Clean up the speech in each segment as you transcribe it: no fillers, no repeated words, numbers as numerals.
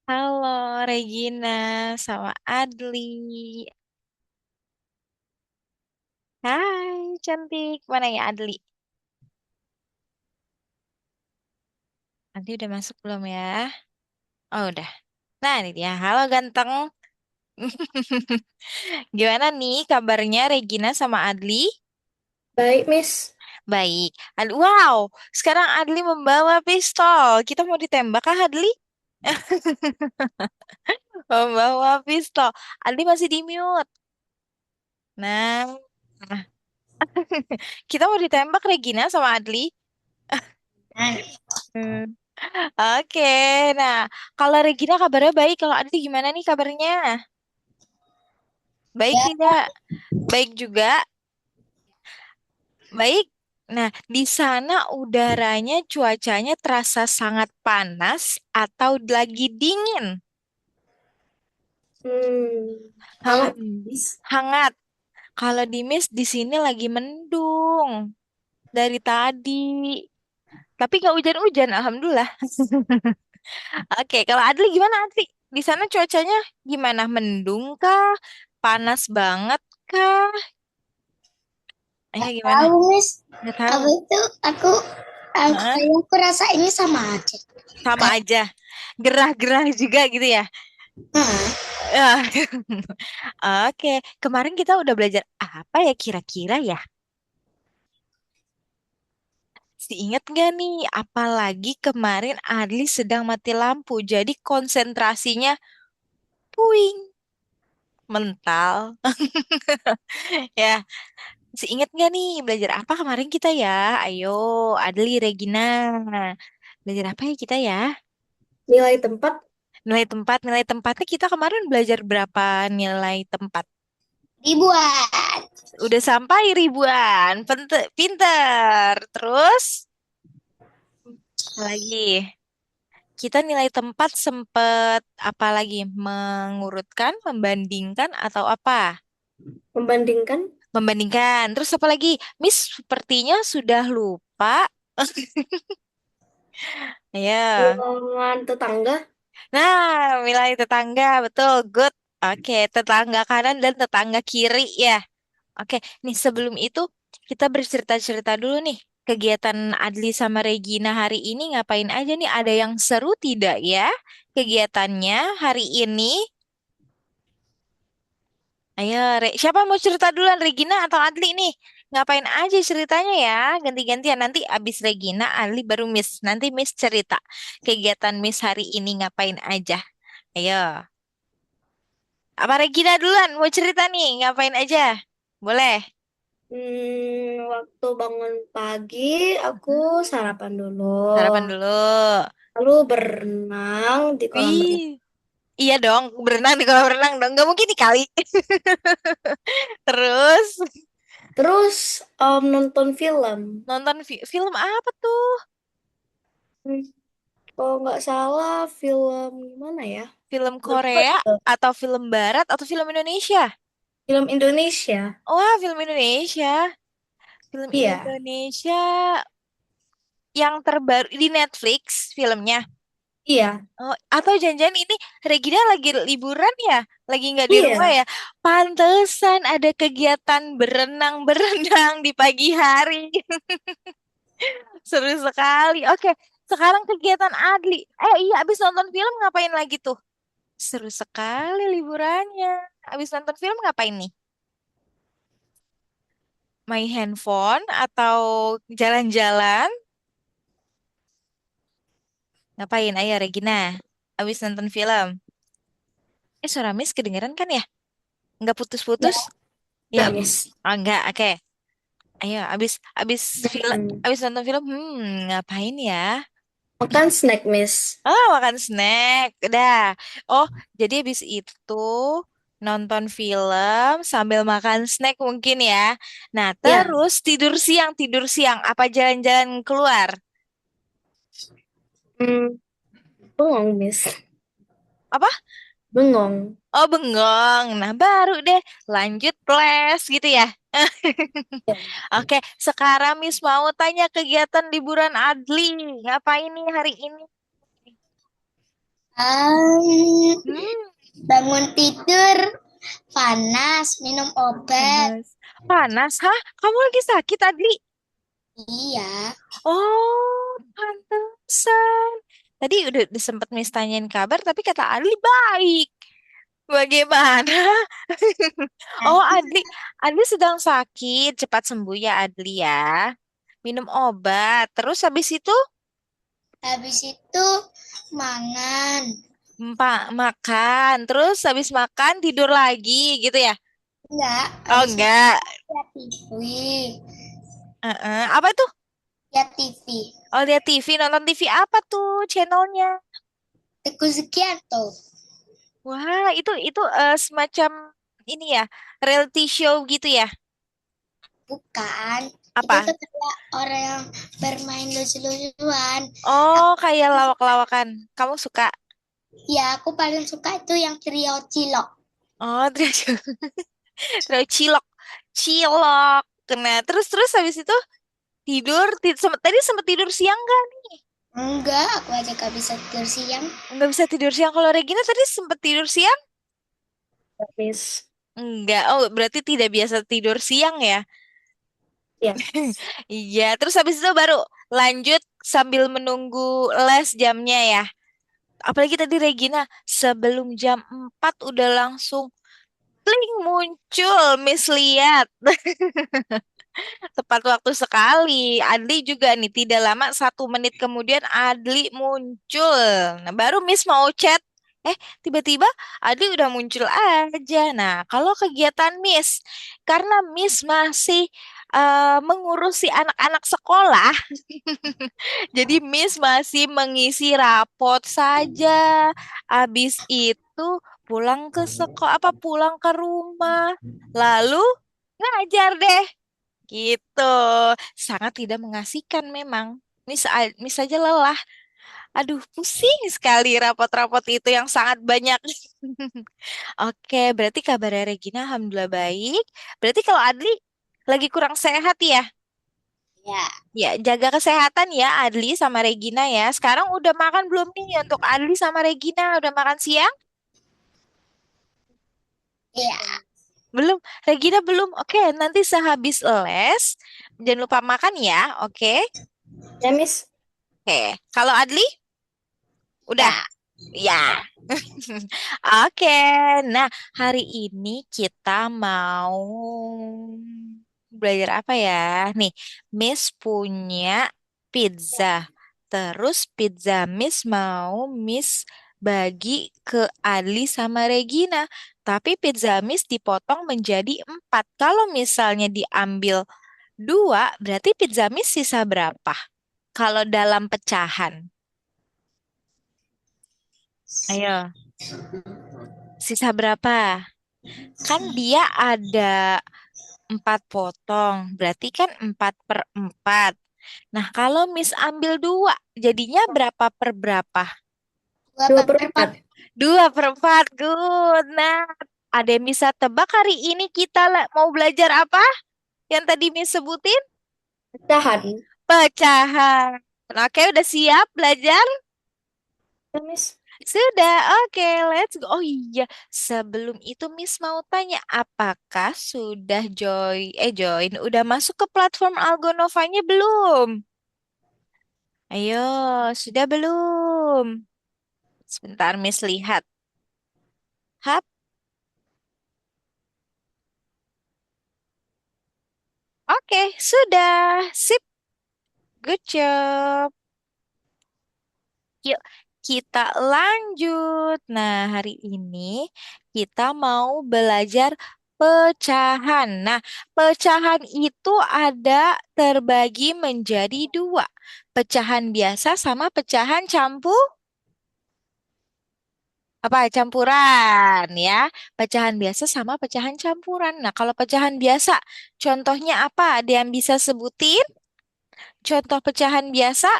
Halo Regina sama Adli. Hai cantik, mana ya Adli? Adli udah masuk belum ya? Oh udah. Nah ini dia, halo ganteng. Gimana nih kabarnya Regina sama Adli? Baik, Miss. Baik. Wow, sekarang Adli membawa pistol. Kita mau ditembak kah Adli? Membawa pistol. Adli masih di mute. Nah, kita mau ditembak Regina sama Adli. Hmm. Oke, nah kalau Regina kabarnya baik, kalau Adi gimana nih kabarnya? Baik Ya, tidak? Baik juga, baik. Nah, di sana udaranya cuacanya terasa sangat panas atau lagi dingin? hangat, Hmm, Miss. hangat. Kalau di Miss di sini lagi mendung dari tadi. Tapi nggak hujan-hujan, alhamdulillah. Oke, kalau Adli gimana Adli? Di sana cuacanya gimana? Mendung kah? Panas banget kah? Gimana? Tahu, Miss. Nggak tahu. Apa itu Hah? aku rasa ini sama aja. Sama Kayak, aja. Gerah-gerah juga gitu ya. hmm, Ah, Oke, kemarin kita udah belajar apa ya kira-kira ya? Ingat nggak nih? Apalagi kemarin Adli sedang mati lampu, jadi konsentrasinya puing, mental. Ya, ingat nggak nih belajar apa kemarin kita ya? Ayo, Adli, Regina. Belajar apa ya kita ya? nilai tempat Nilai tempatnya kita kemarin belajar berapa nilai tempat? dibuat. Udah sampai ribuan. Pinter. Terus, apa lagi? Kita nilai tempat sempet apa lagi? Mengurutkan, membandingkan atau apa? Membandingkan Membandingkan. Terus apa lagi? Miss sepertinya sudah lupa. Ya. bilangan tetangga. Nah, wilayah tetangga, betul. Good. Oke, tetangga kanan dan tetangga kiri ya. Oke, nih sebelum itu kita bercerita-cerita dulu nih. Kegiatan Adli sama Regina hari ini ngapain aja nih? Ada yang seru tidak ya? Kegiatannya hari ini. Ayo, siapa mau cerita duluan, Regina atau Adli nih? Ngapain aja ceritanya ya? Ganti-gantian nanti abis Regina, Adli baru Miss. Nanti Miss cerita kegiatan Miss hari ini ngapain aja. Ayo, apa Regina duluan mau cerita nih? Ngapain aja? Boleh. Waktu bangun pagi, aku sarapan dulu. Sarapan dulu. Lalu berenang di kolam renang. Wih, iya dong, berenang di kolam renang dong. Gak mungkin di kali. Terus Terus nonton film. nonton film apa tuh? Hmm, Kalau nggak salah film gimana ya? Film Lupa Korea juga. atau film Barat atau film Indonesia? Film Indonesia. Wah, film Indonesia. Film Iya, Indonesia yang terbaru di Netflix filmnya. iya, Oh, atau jangan-jangan ini Regina lagi liburan ya? Lagi nggak di rumah iya. ya? Pantesan ada kegiatan berenang-berenang di pagi hari. Seru sekali. Oke, sekarang kegiatan Adli. Iya, abis nonton film ngapain lagi tuh? Seru sekali liburannya. Abis nonton film ngapain nih? Main handphone atau jalan-jalan? Ngapain? Ayo Regina. Abis nonton film. Suara Miss kedengeran kan ya? Nggak Ya, putus-putus? Ya. enggak, Miss. Oh, enggak. Oke. Ayo, abis abis film, Hmm. abis nonton film, ngapain ya? Makan snack, Miss. Oh, makan snack. Udah. Oh, jadi habis itu nonton film sambil makan snack mungkin ya. Nah, Ya, terus tidur siang, tidur siang. Apa jalan-jalan keluar? hmm, bengong, Miss. Apa? Bengong. Oh, bengong. Nah, baru deh lanjut les gitu ya. Ya. Oke, sekarang Miss mau tanya kegiatan liburan Adli. Ngapain nih hari ini? Um, Hmm, bangun tidur, panas, minum obat. panas. Panas, hah? Kamu lagi sakit, Adli? Iya. Oh, pantesan. Tadi udah sempet Miss tanyain kabar, tapi kata Adli baik. Bagaimana? Oh, Adli sedang sakit. Cepat sembuh ya, Adli ya. Minum obat. Terus habis itu Habis itu mangan. makan. Terus habis makan tidur lagi gitu ya? Enggak, Oh, habis makan enggak. lihat TV. Apa tuh? Lihat TV. Oh, lihat TV. Nonton TV apa tuh channelnya? Teguh Sugiarto. Wah, itu semacam ini ya, reality show gitu ya? Bukan. Itu Apa? tuh kayak orang yang bermain lucu-lucuan. Oh, Aku, kayak lawak-lawakan. Kamu suka? ya, aku paling suka itu yang trio Cilok. Oh, terus terus cilok, cilok. Kena terus habis itu tidur. Tadi sempet tidur siang kan? Enggak, aku aja gak bisa tidur siang. Nggak bisa tidur siang. Kalau Regina tadi sempet tidur siang? Habis. Enggak. Oh, berarti tidak biasa tidur siang ya? Ya. Iya. Terus habis itu baru lanjut sambil menunggu les jamnya ya. Apalagi tadi Regina sebelum jam 4 udah langsung pling muncul Miss lihat. Tepat waktu sekali. Adli juga nih tidak lama 1 menit kemudian Adli muncul. Nah, baru Miss mau chat. Tiba-tiba Adli udah muncul aja. Nah, kalau kegiatan Miss, karena Miss masih mengurusi anak-anak sekolah, jadi Miss masih mengisi rapot saja. Habis itu pulang ke sekolah, pulang ke rumah, lalu ngajar deh. Gitu. Sangat tidak mengasihkan memang. Miss aja lelah. Aduh, pusing sekali rapot-rapot itu yang sangat banyak. Oke, berarti kabarnya Regina alhamdulillah baik. Berarti kalau Adli lagi kurang sehat ya? Ya. Ya, jaga kesehatan ya Adli sama Regina ya. Sekarang udah makan belum nih untuk Adli sama Regina? Udah makan siang? Iya. Belum. Regina belum. Oke, nanti sehabis les jangan lupa makan ya. Oke. Ya, Miss. Oke. Kalau Adli? Udah. Ya. Ya. Oke, nah hari ini kita mau belajar apa ya? Nih, Miss punya pizza. Terus pizza Miss mau Miss bagi ke Ali sama Regina. Tapi pizza Miss dipotong menjadi 4. Kalau misalnya diambil 2, berarti pizza Miss sisa berapa? Kalau dalam pecahan. Ayo, sisa berapa? Kan dia ada 4 potong, berarti kan 4/4. Nah, kalau Miss ambil 2, jadinya berapa per berapa? Dua per empat. 2/4, good. Nah, ada yang bisa tebak hari ini kita mau belajar apa? Yang tadi Miss sebutin? Pecahan. Pecahan. Oke, udah siap belajar? Ya, Miss. Sudah, oke, let's go. Oh iya, sebelum itu Miss mau tanya, apakah sudah udah masuk ke platform Algonovanya belum? Ayo, sudah belum? Sebentar Miss lihat. Hap, oke, sudah. Sip, good job. Yuk, kita lanjut. Nah, hari ini kita mau belajar pecahan. Nah, pecahan itu ada terbagi menjadi 2. Pecahan biasa sama pecahan campuran ya. Pecahan biasa sama pecahan campuran. Nah, kalau pecahan biasa, contohnya apa? Ada yang bisa sebutin? Contoh pecahan biasa?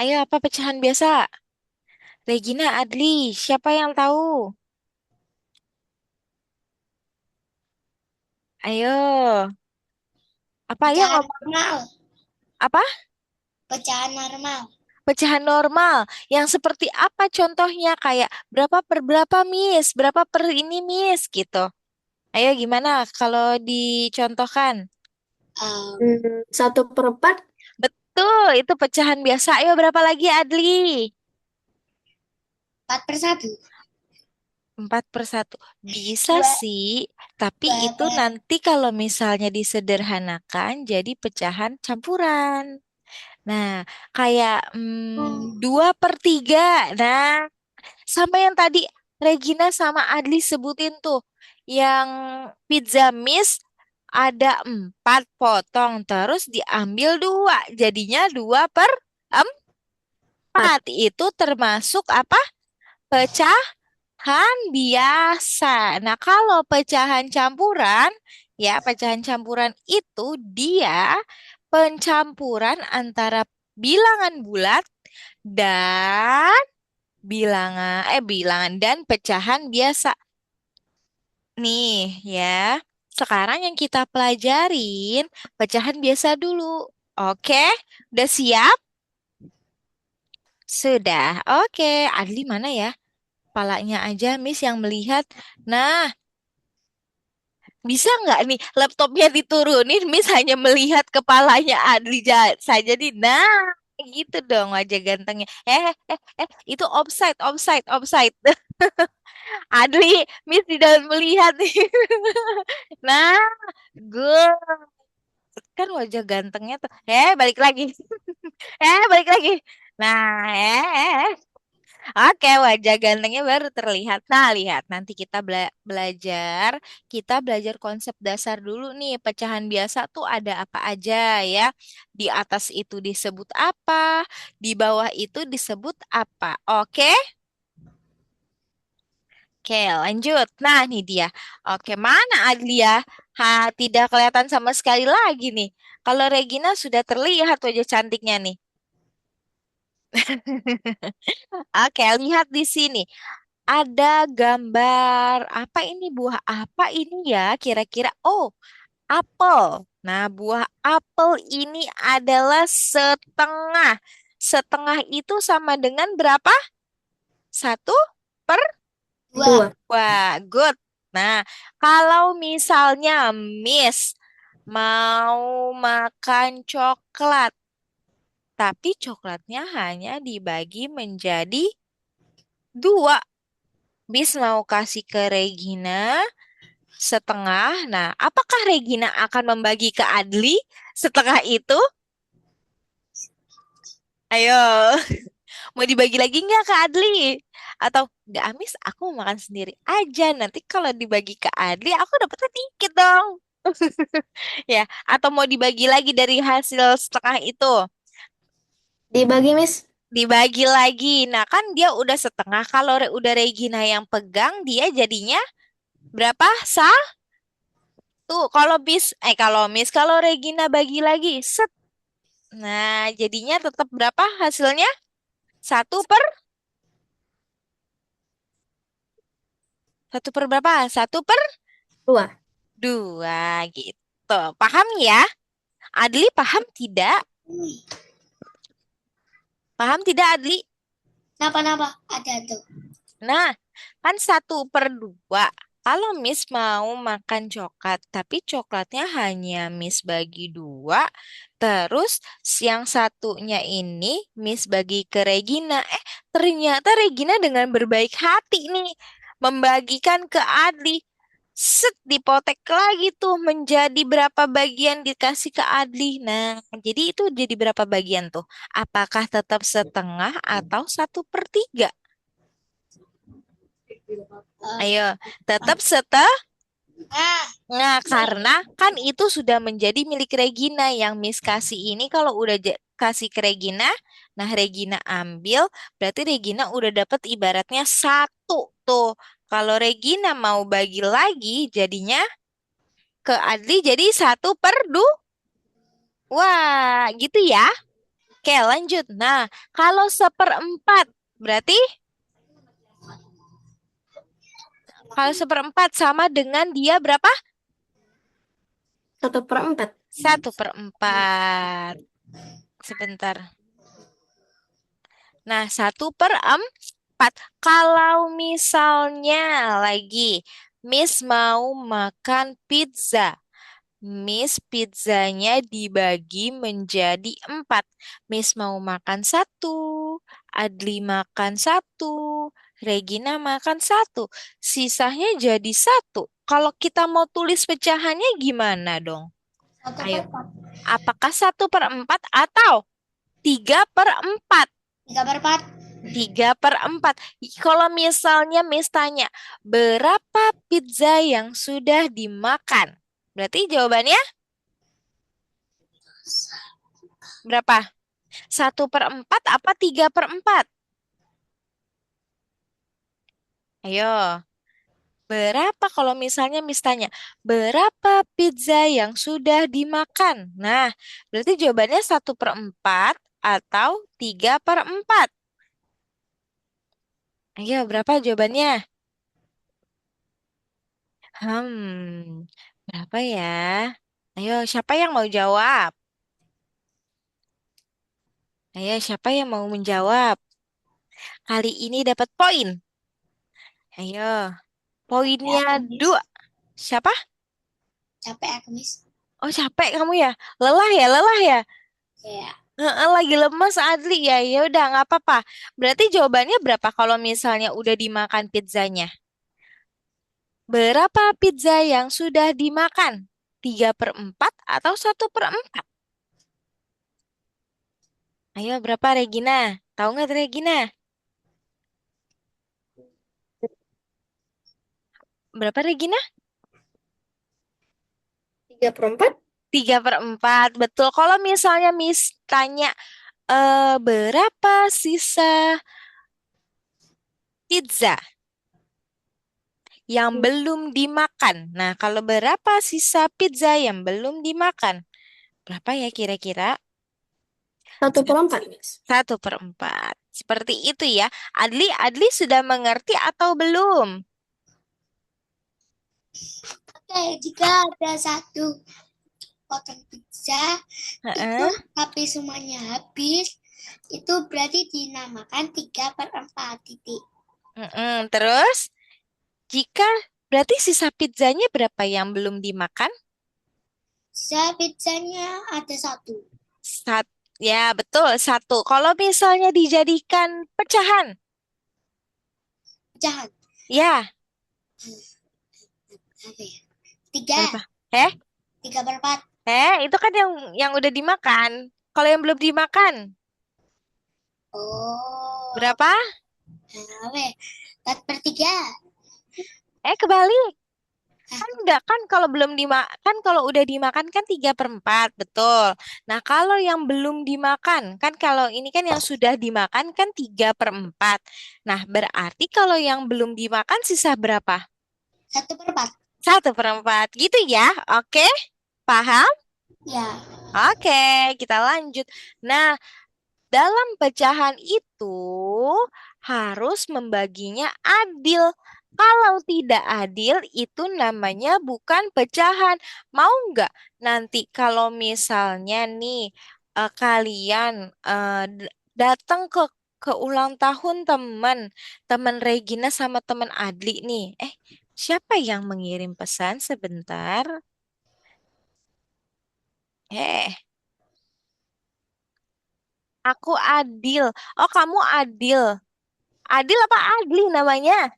Ayo, apa pecahan biasa? Regina, Adli, siapa yang tahu? Ayo, apa? Ayo Pecahan ngomong. normal. Apa? Pecahan normal. Pecahan normal. Yang seperti apa contohnya? Kayak berapa per berapa, Miss? Berapa per ini, Miss? Gitu. Ayo gimana kalau dicontohkan? Satu per empat. Betul, itu pecahan biasa. Ayo berapa lagi, Adli? 4/1. 4/1. Bisa Dua, sih, tapi dua itu per nanti kalau misalnya disederhanakan jadi pecahan campuran. Nah, kayak 2/3. Nah, sama yang tadi Regina sama Adli sebutin tuh. Yang pizza miss ada 4 potong. Terus diambil dua. Jadinya 2/4. Itu termasuk apa? Pecahan biasa. Nah, kalau pecahan campuran, ya pecahan campuran itu dia pencampuran antara bilangan bulat dan bilangan dan pecahan biasa. Nih ya. Sekarang yang kita pelajarin pecahan biasa dulu. Oke, udah siap? Sudah. Oke, Adli mana ya? Kepalanya aja Miss yang melihat. Nah, bisa nggak nih laptopnya diturunin Miss hanya melihat kepalanya Adli saja nih. Nah, gitu dong wajah gantengnya. Itu offside, offside, offside. Adli, Miss tidak melihat nih. Nah, good. Kan wajah gantengnya tuh. Balik lagi. Balik lagi. Nah, oke, wajah gantengnya baru terlihat. Nah, lihat. Nanti kita belajar konsep dasar dulu nih. Pecahan biasa tuh ada apa aja ya. Di atas itu disebut apa, di bawah itu disebut apa. Oke? Oke, lanjut. Nah, nih dia. Oke, mana Adlia? Tidak kelihatan sama sekali lagi nih. Kalau Regina sudah terlihat wajah cantiknya nih. Oke, lihat di sini. Ada gambar apa ini buah apa ini ya kira-kira? Oh, apel. Nah, buah apel ini adalah setengah. Setengah itu sama dengan berapa? 1/2. Dua. Good. Nah, kalau misalnya Miss mau makan coklat, tapi coklatnya hanya dibagi menjadi dua. Miss mau kasih ke Regina setengah. Nah, apakah Regina akan membagi ke Adli setengah itu? Ayo, mau dibagi lagi nggak ke Adli? Atau nggak, Amis, aku mau makan sendiri aja. Nanti kalau dibagi ke Adli, aku dapetnya dikit dong. Ya, atau mau dibagi lagi dari hasil setengah itu? Dibagi, Miss. Dibagi lagi. Nah, kan dia udah setengah. Kalau udah Regina yang pegang, dia jadinya berapa? Kalau Regina bagi lagi, set. Nah, jadinya tetap berapa hasilnya? 1/1 per berapa? 2. 1/2 gitu. Paham ya? Adli paham tidak? Paham tidak Adli? Napa-napa? Ada tuh. Nah, kan 1/2. Kalau Miss mau makan coklat, tapi coklatnya hanya Miss bagi dua, terus yang satunya ini Miss bagi ke Regina. Ternyata Regina dengan berbaik hati nih membagikan ke Adli. Set, dipotek lagi tuh menjadi berapa bagian dikasih ke Adli. Nah, jadi itu jadi berapa bagian tuh? Apakah tetap setengah atau 1/3? Ayo, tetap setengah. Ah, Nah, karena kan itu sudah menjadi milik Regina yang Miss kasih ini kalau udah kasih ke Regina, nah Regina ambil, berarti Regina udah dapat ibaratnya satu tuh. Kalau Regina mau bagi lagi, jadinya ke Adli jadi 1/2. Wah, gitu ya. Oke, lanjut. Nah, kalau 1/4, berarti kalau 1/4 sama dengan dia berapa? 1/4. 1/4. Sebentar. Nah, 1/4. Kalau misalnya lagi, Miss mau makan pizza. Miss pizzanya dibagi menjadi 4. Miss mau makan satu, Adli makan satu, Regina makan satu. Sisanya jadi satu. Kalau kita mau tulis pecahannya gimana dong? Satu per Ayo, empat. apakah 1/4 atau 3/4? 3/4. 3/4. Kalau misalnya Miss tanya, berapa pizza yang sudah dimakan? Berarti jawabannya berapa? 1/4 apa 3/4? Ayo, berapa kalau misalnya Miss tanya, berapa pizza yang sudah dimakan? Nah, berarti jawabannya 1/4 atau 3/4? Ayo, berapa jawabannya? Berapa ya? Ayo, siapa yang mau jawab? Ayo, siapa yang mau menjawab? Kali ini dapat poin. Ayo, Capek poinnya aku, Miss. 2. Siapa? Capek aku, Miss. Oh, capek kamu ya? Lelah ya, lelah ya? Ya, Heeh, lagi lemas Adli ya. Ya udah nggak apa-apa. Berarti jawabannya berapa kalau misalnya udah dimakan pizzanya? Berapa pizza yang sudah dimakan? 3/4 atau 1/4? Ayo, berapa Regina? Tahu nggak Regina? Berapa Regina? 3/4. 3/4. Betul. Kalau misalnya Miss tanya, berapa sisa pizza yang belum dimakan? Nah, kalau berapa sisa pizza yang belum dimakan? Berapa ya kira-kira? 1/4, Miss. 1/4. Seperti itu ya. Adli sudah mengerti atau belum? oke, jika ada satu potong pizza itu Heeh. tapi semuanya habis, itu berarti dinamakan 3/4 titik. Terus, jika berarti sisa pizzanya berapa yang belum dimakan? Pizzanya ada satu. Ya, betul, satu. Kalau misalnya dijadikan pecahan, Pecahan. ya, Apa ya? Tiga. berapa? Eh, 3/4. itu kan yang udah dimakan. Kalau yang belum dimakan, Oh, berapa? apa ya? 4/3. Kebalik. Ah, Kan enggak kan kalau belum dimakan, kalau udah dimakan kan 3/4, betul. Nah, kalau yang belum dimakan, kan kalau ini kan yang sudah dimakan kan 3/4. Nah, berarti kalau yang belum dimakan sisa berapa? 1/4. 1/4, gitu ya. Oke, paham? Ya. Oke, kita lanjut. Nah, dalam pecahan itu harus membaginya adil. Kalau tidak adil, itu namanya bukan pecahan. Mau nggak nanti kalau misalnya nih kalian datang ke ulang tahun teman Regina sama teman Adli nih. Siapa yang mengirim pesan sebentar? Eh, aku Adil. Oh, kamu Adil. Adil apa Adli namanya?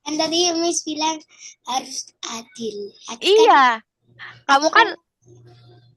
Kan tadi Miss bilang harus adil. Adil kan, Iya, kamu aku kan kan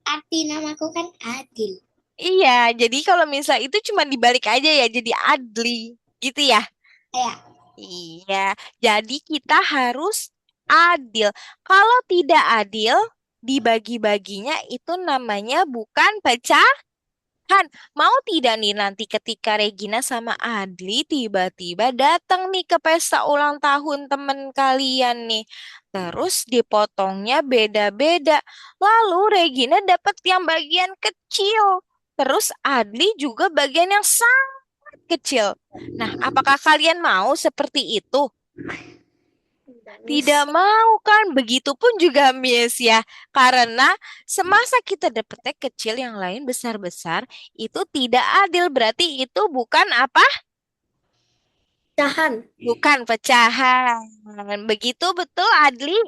arti namaku kan adil. iya. Jadi kalau misal itu cuma dibalik aja ya jadi Adli, gitu ya. Ya, Iya, jadi kita harus adil. Kalau tidak adil, dibagi-baginya itu namanya bukan pecahan. Mau tidak nih nanti ketika Regina sama Adli tiba-tiba datang nih ke pesta ulang tahun temen kalian nih. Terus dipotongnya beda-beda. Lalu Regina dapat yang bagian kecil. Terus Adli juga bagian yang sangat kecil. Nah, apakah kalian mau seperti itu? Tidak mau kan? Begitupun juga Miss ya. Karena semasa kita dapetnya kecil yang lain besar-besar, itu tidak adil. Berarti itu bukan apa? Pecahan. Bukan pecahan. Begitu betul Adli?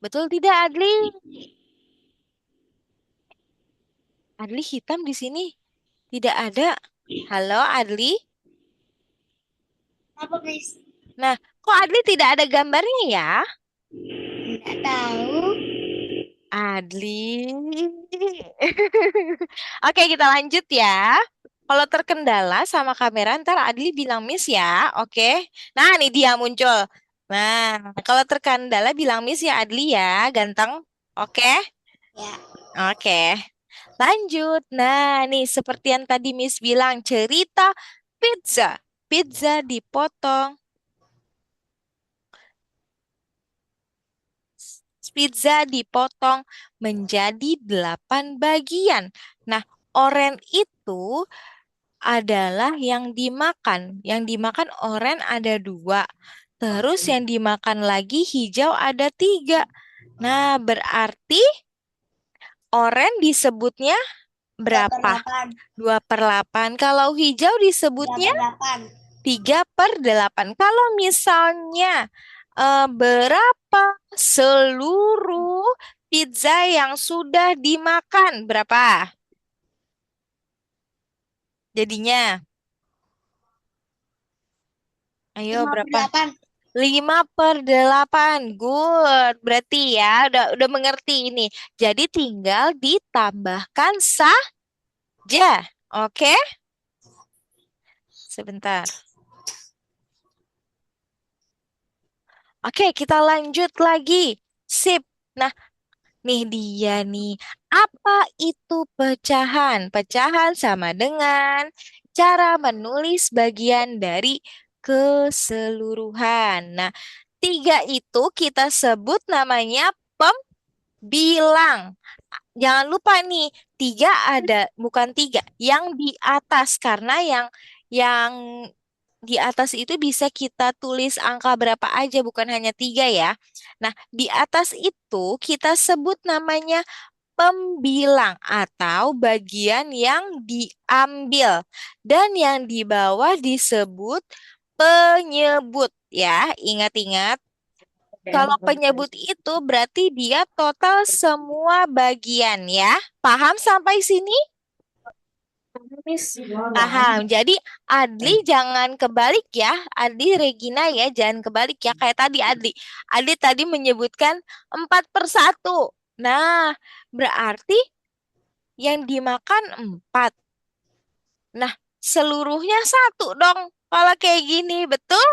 Betul tidak Adli? Adli hitam di sini. Tidak ada. Halo Adli? Apa guys? Nah, kok Adli tidak ada gambarnya ya? Nggak tahu. Adli. Oke, kita lanjut ya. Kalau terkendala sama kamera, ntar Adli bilang miss ya, oke? Nah, ini dia muncul. Nah, kalau terkendala bilang miss ya Adli ya, ganteng. Oke? Ya. Oke. Lanjut. Nah, nih seperti yang tadi Miss bilang, cerita pizza. Pizza dipotong. Pizza dipotong menjadi 8 bagian. Nah, oren itu adalah yang dimakan. Yang dimakan oren ada 2. Terus yang dimakan lagi hijau ada 3. Nah, berarti oren disebutnya Dua per berapa? delapan. 2/8. Kalau hijau Dua disebutnya per delapan. 3/8. Kalau misalnya berapa seluruh pizza yang sudah dimakan? Berapa? Jadinya, ayo Lima per berapa? delapan. 5/8. Good. Berarti ya udah mengerti ini. Jadi tinggal ditambahkan saja. Oke? Sebentar. Oke, kita lanjut lagi. Sip. Nah, nih dia nih. Apa itu pecahan? Pecahan sama dengan cara menulis bagian dari keseluruhan. Nah, 3 itu kita sebut namanya pembilang. Jangan lupa nih, 3 ada, bukan 3, yang di atas. Karena yang di atas itu bisa kita tulis angka berapa aja, bukan hanya 3 ya. Nah, di atas itu kita sebut namanya pembilang atau bagian yang diambil. Dan yang di bawah disebut penyebut ya. Ingat-ingat, kalau penyebut itu berarti dia total semua bagian ya. Paham sampai sini? Miss. Paham. Jadi Adli jangan kebalik ya. Adli Regina ya, jangan kebalik ya. Kayak tadi Adli. Adli tadi menyebutkan 4/1. Nah, berarti yang dimakan 4. Nah, seluruhnya 1 dong. Kalau kayak gini, betul?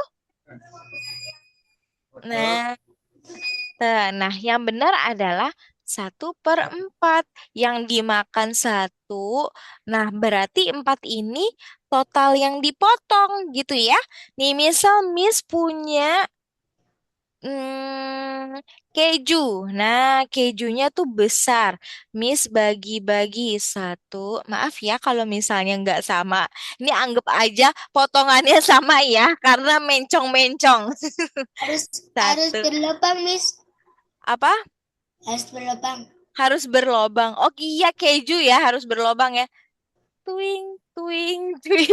Nah, nah yang benar adalah 1/4. Yang dimakan 1. Nah, berarti 4 ini total yang dipotong gitu ya. Nih, misal Miss punya keju. Nah, kejunya tuh besar. Miss bagi-bagi 1. Maaf ya kalau misalnya nggak sama. Ini anggap aja potongannya sama ya, karena mencong-mencong. Harus harus 1. berlubang, Miss. Apa? Harus berlubang. Harus berlobang. Oh iya, keju ya harus berlobang ya. Twing, twing, twing.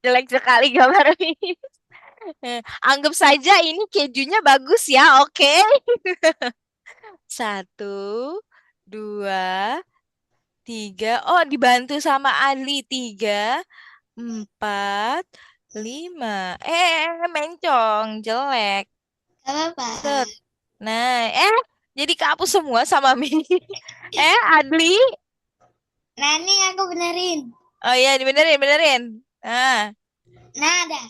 Jelek sekali gambar ini. Anggap saja ini kejunya bagus ya, oke? 1, 2, 3. Oh, dibantu sama Ali. 3, 4, 5. Mencong, jelek. Gak apa-apa. Set. Nah, jadi kehapus semua sama Mini. Adli. Nah, ini aku benerin. Oh iya, dibenerin, benerin. Nah, Nah, ada.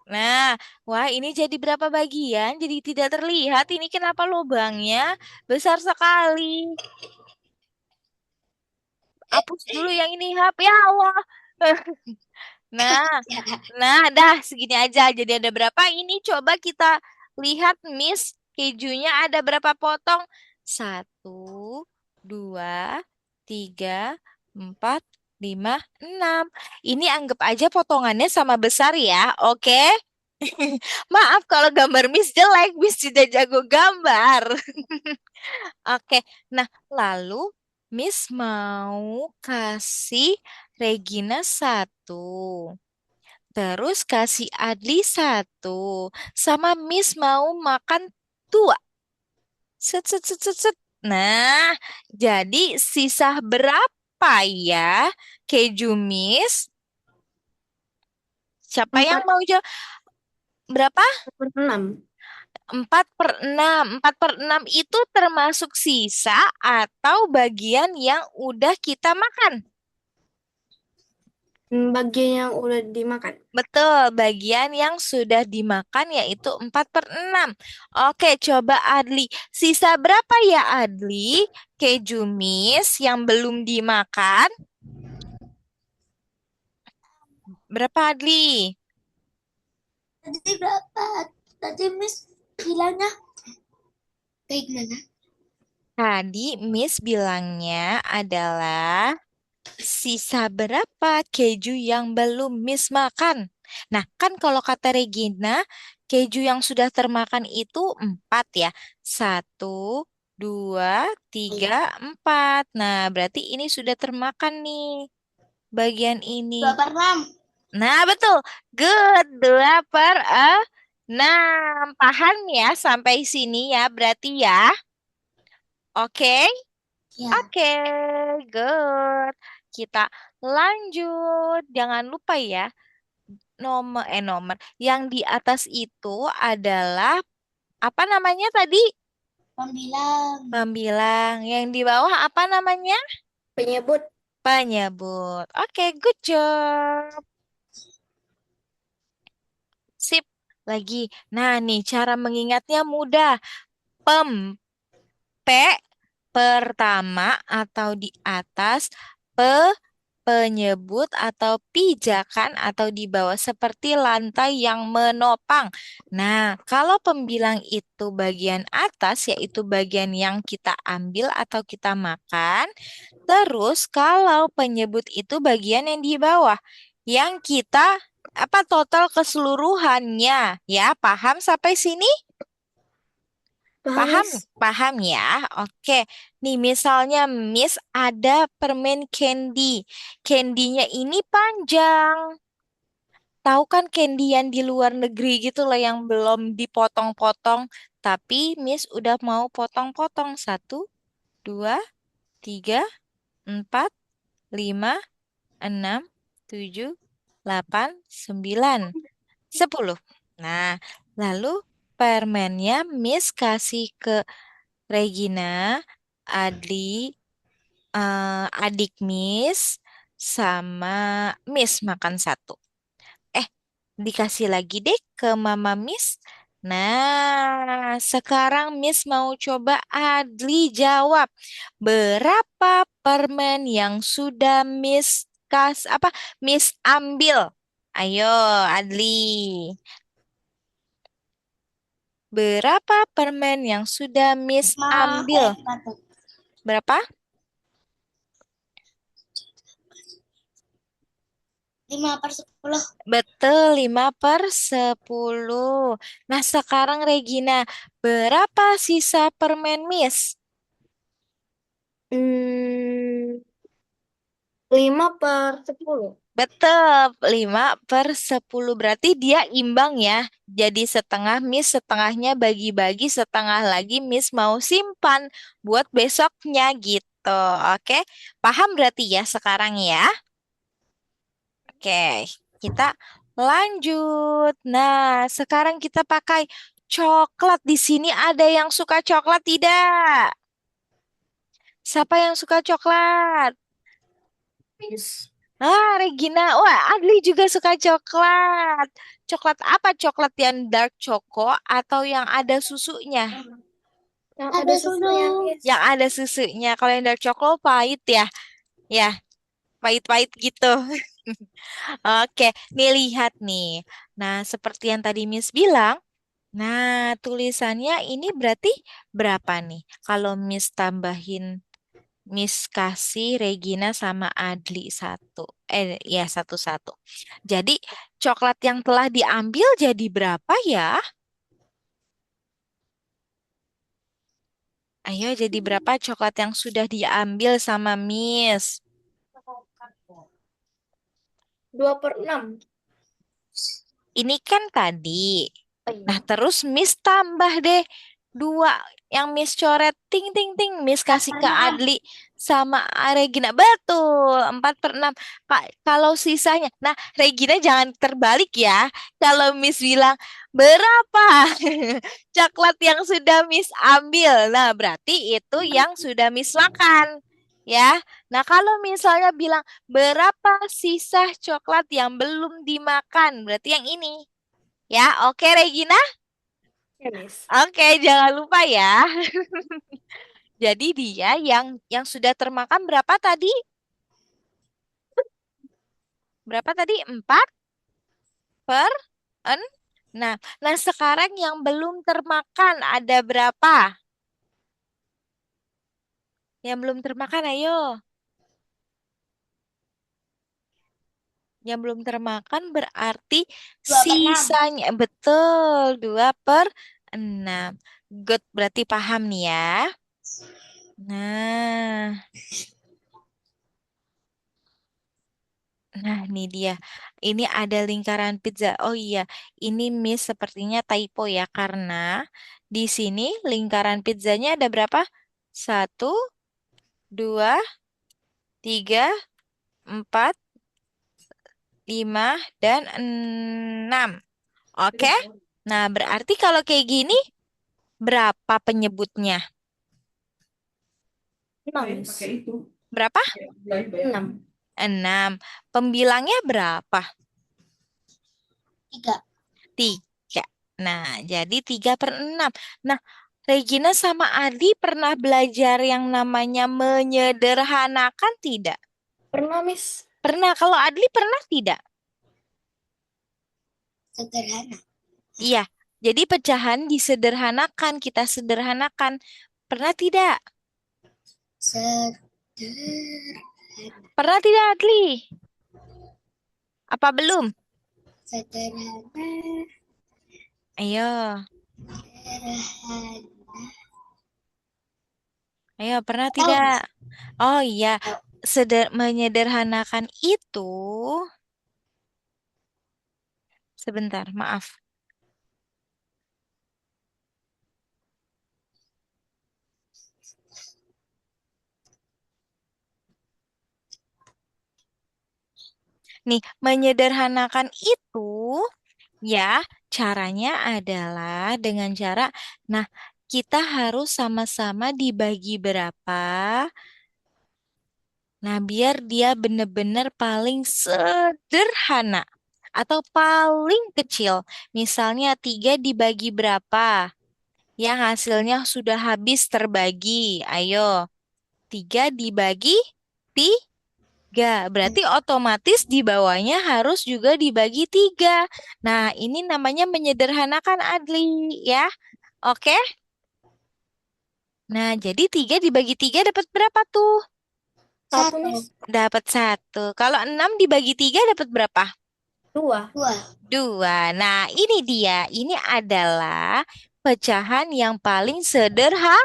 nah, wah ini jadi berapa bagian? Jadi tidak terlihat. Ini kenapa lubangnya besar sekali? Hapus dulu yang ini HP ya Allah. Nah, nah, dah segini aja. Jadi ada berapa? Ini coba kita lihat Miss kejunya ada berapa potong? 1, 2, 3, 4, 5, 6. Ini anggap aja potongannya sama besar ya, oke? Maaf kalau gambar Miss jelek, Miss tidak jago gambar. Oke, nah lalu Miss mau kasih Regina satu, terus kasih Adli satu, sama Miss mau makan dua. Set, set, set, set, set. Nah, jadi sisa berapa ya keju Miss? Siapa yang 4 mau jawab? Berapa? per 6. 4/6. 4/6 itu termasuk sisa atau bagian yang udah kita makan? Bagian yang udah dimakan. Betul, bagian yang sudah dimakan yaitu 4/6. Oke, coba Adli. Sisa berapa ya Adli? Keju Miss yang belum dimakan? Berapa Adli? Tadi berapa? Tadi Miss bilangnya kayak gimana? Tadi Miss bilangnya adalah sisa berapa keju yang belum Miss makan? Nah, kan kalau kata Regina, keju yang sudah termakan itu 4 ya. Satu, dua, tiga, empat. Nah, berarti ini sudah termakan nih, bagian Dua ini. per enam. Nah, betul. Good. 2/6. Paham ya sampai sini ya, berarti ya. Oke. Ya. Oke, good. Kita lanjut. Jangan lupa ya, nomor. Yang di atas itu adalah apa namanya tadi? Pembilang. Pembilang. Yang di bawah apa namanya? Penyebut. Penyebut. Oke, good job. Sip. Lagi. Nah, nih cara mengingatnya mudah. Pem, P pertama atau di atas, penyebut atau pijakan atau di bawah seperti lantai yang menopang. Nah, kalau pembilang itu bagian atas, yaitu bagian yang kita ambil atau kita makan. Terus kalau penyebut itu bagian yang di bawah, yang kita apa total keseluruhannya. Ya, paham sampai sini? Paham, Paham? Miss? Paham ya? Oke. Nih misalnya Miss ada permen candy. Candy-nya ini panjang. Tahu kan candy yang di luar negeri gitu loh yang belum dipotong-potong. Tapi Miss udah mau potong-potong. Satu, dua, tiga, empat, lima, enam, tujuh, 8, 9, 10. Nah, lalu permennya Miss kasih ke Regina, Adli, adik Miss, sama Miss makan satu. Eh, dikasih lagi deh ke Mama Miss. Nah, sekarang Miss mau coba Adli jawab. Berapa permen yang sudah Miss ambil? Ayo, Adli. Berapa permen yang sudah Miss ambil? Satu. Berapa? 5/10. Betul, 5/10. Nah, sekarang Regina, berapa sisa permen Miss? 5/10. Betul, 5/10. Berarti dia imbang ya. Jadi setengah Miss, setengahnya bagi-bagi, setengah lagi Miss mau simpan buat besoknya gitu. Oke, paham berarti ya sekarang ya? Oke, kita lanjut. Nah, sekarang kita pakai coklat. Di sini ada yang suka coklat tidak? Siapa yang suka coklat? Miss. Regina. Wah, Adli juga suka coklat. Coklat apa? Coklat yang dark choco atau yang ada susunya? Yang ada Ada susunya, dulu. Miss. Yang ada susunya. Kalau yang dark choco pahit ya. Ya, pahit-pahit gitu. Oke, nih lihat nih. Nah, seperti yang tadi Miss bilang, nah, tulisannya ini berarti berapa nih? Kalau Miss tambahin Miss kasih Regina sama Adli satu. Ya, satu-satu. Jadi, coklat yang telah diambil jadi berapa ya? Ayo, jadi berapa coklat yang sudah diambil sama Miss? 2/6. Ini kan tadi. Oh Nah, iya. terus Miss tambah deh dua yang Miss coret. Ting, ting, ting. Miss Tak kasih ke pernah. Adli sama Regina. Betul, 4/6. Kalau sisanya. Nah, Regina jangan terbalik ya. Kalau Miss bilang, berapa coklat yang sudah Miss ambil? Nah, berarti itu yang sudah Miss makan. Ya, nah kalau misalnya bilang berapa sisa coklat yang belum dimakan, berarti yang ini. Ya, oke Regina. Ya, Miss. Oke, jangan lupa ya. Jadi dia yang sudah termakan berapa tadi? Berapa tadi? 4/6. Nah, sekarang yang belum termakan ada berapa? Yang belum termakan, ayo. Yang belum termakan berarti 2/6. sisanya. Betul, 2/6. Good, berarti paham nih ya. Nah, Nah, ini dia. Ini ada lingkaran pizza. Oh iya, ini Miss sepertinya typo ya, karena di sini lingkaran pizzanya ada berapa? Satu, dua, tiga, empat, lima, dan 6. Oke? Nah, berarti kalau kayak gini, berapa penyebutnya? 6, Miss. Berapa? 6. 6. Pembilangnya berapa? 3. 3. Nah, jadi 3/6. Nah, Regina sama Adi pernah belajar yang namanya menyederhanakan tidak? Pernah, Miss. Pernah. Kalau Adli pernah tidak? Sederhana. Iya. Jadi pecahan disederhanakan, kita sederhanakan. Pernah tidak? Sederhana. Pernah tidak, Adli? Apa belum? Sederhana. Ayo, Sederhana. ayo, pernah Tahu, tidak? Miss? Oh iya, Tahu. menyederhanakan itu, sebentar, maaf. Nih, menyederhanakan itu ya, caranya adalah dengan cara, nah, kita harus sama-sama dibagi berapa. Nah, biar dia benar-benar paling sederhana atau paling kecil. Misalnya 3 dibagi berapa? Yang hasilnya sudah habis terbagi. Ayo, 3 dibagi 3. Berarti otomatis di bawahnya harus juga dibagi 3. Nah, ini namanya menyederhanakan Adli, ya. Oke? Nah, jadi 3 dibagi 3 dapat berapa tuh? 1, 1. Miss. Dapat 1. Kalau 6 dibagi 3 dapat berapa? 2. 2. 2. Nah, ini dia. Ini adalah pecahan yang paling sederhana.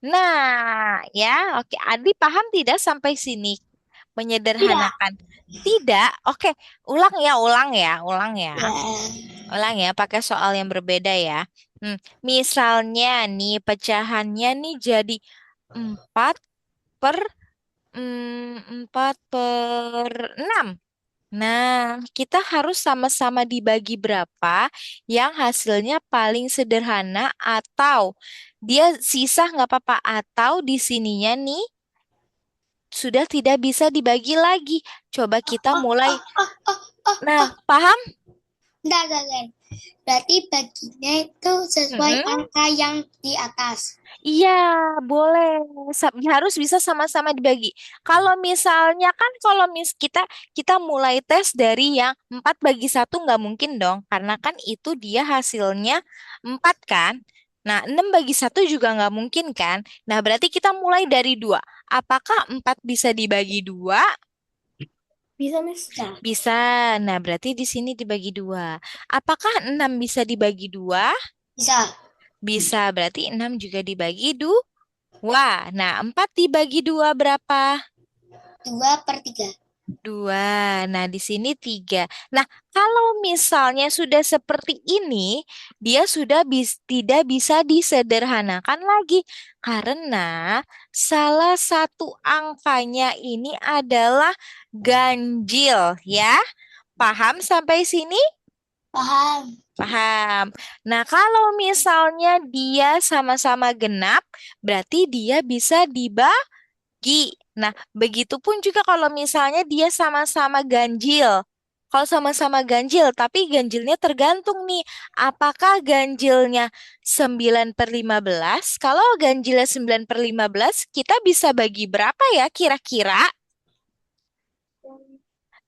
Nah, ya. Oke, Adi paham tidak sampai sini? Tidak. Menyederhanakan. Tidak. Oke, ulang ya, ulang ya, ulang ya. Ya. Ulang ya, pakai soal yang berbeda ya. Misalnya nih, pecahannya nih jadi 4 per 4/6. Nah, kita harus sama-sama dibagi berapa yang hasilnya paling sederhana atau dia sisa nggak apa-apa atau di sininya nih sudah tidak bisa dibagi lagi. Coba kita Oh, mulai. oh, oh, oh, oh, Nah, oh. paham? Enggak, enggak. Berarti baginya itu sesuai Mm-mm. angka yang di atas. Iya, boleh. Harus bisa sama-sama dibagi. Kalau misalnya kan kalau kita mulai tes dari yang 4/1 nggak mungkin dong, karena kan itu dia hasilnya 4 kan. Nah, 6/1 juga nggak mungkin kan. Nah, berarti kita mulai dari 2. Apakah 4 bisa dibagi 2? Bisa, Miss. Bisa. Bisa. Nah, berarti di sini dibagi dua. Apakah 6 bisa dibagi dua? Bisa. Bisa. Berarti 6 juga dibagi dua. Nah, 4 dibagi dua berapa? 2/3. Dua. Nah, di sini tiga. Nah, kalau misalnya sudah seperti ini, dia sudah tidak bisa disederhanakan lagi. Karena salah satu angkanya ini adalah ganjil, ya. Paham sampai sini? Paham. Paham. Nah, kalau misalnya dia sama-sama genap, berarti dia bisa dibagi. Nah, begitupun juga kalau misalnya dia sama-sama ganjil. Kalau sama-sama ganjil, tapi ganjilnya tergantung nih, apakah ganjilnya 9/15? Kalau ganjilnya 9/15, kita bisa bagi berapa ya kira-kira?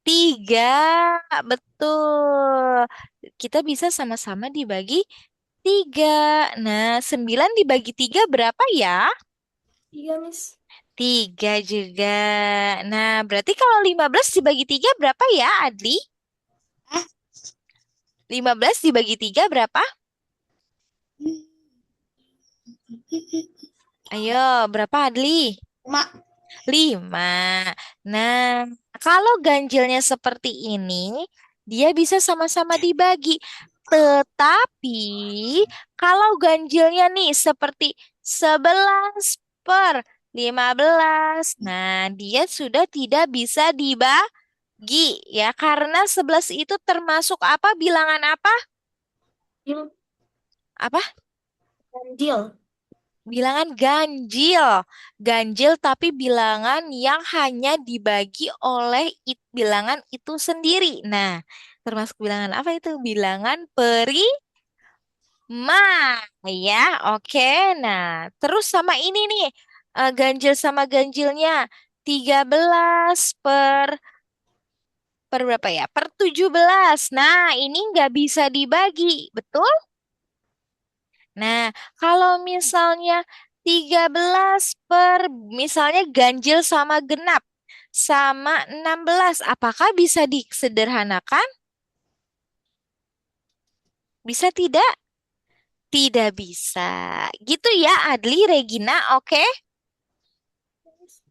Tiga, betul. Kita bisa sama-sama dibagi tiga. Nah, 9 dibagi tiga berapa ya? Iya, Miss. Tiga juga. Nah, berarti kalau 15 dibagi tiga berapa ya, Adli? Ah, 15 dibagi tiga berapa? Ayo, berapa Adli? Mak. 5. Nah, kalau ganjilnya seperti ini, dia bisa sama-sama dibagi. Tetapi, kalau ganjilnya nih seperti 11/15, nah dia sudah tidak bisa dibagi ya, karena 11 itu termasuk apa? Bilangan apa? Ganjil. Apa? Ganjil. Bilangan ganjil. Ganjil tapi bilangan yang hanya dibagi oleh bilangan itu sendiri. Nah, termasuk bilangan apa itu? Bilangan prima. Ya, oke. Nah, terus sama ini nih. Ganjil sama ganjilnya. 13 per berapa ya? Per 17. Nah, ini nggak bisa dibagi. Betul? Nah, kalau misalnya 13 misalnya ganjil sama genap sama 16, apakah bisa disederhanakan? Bisa tidak? Tidak bisa. Gitu ya, Adli, Regina, oke?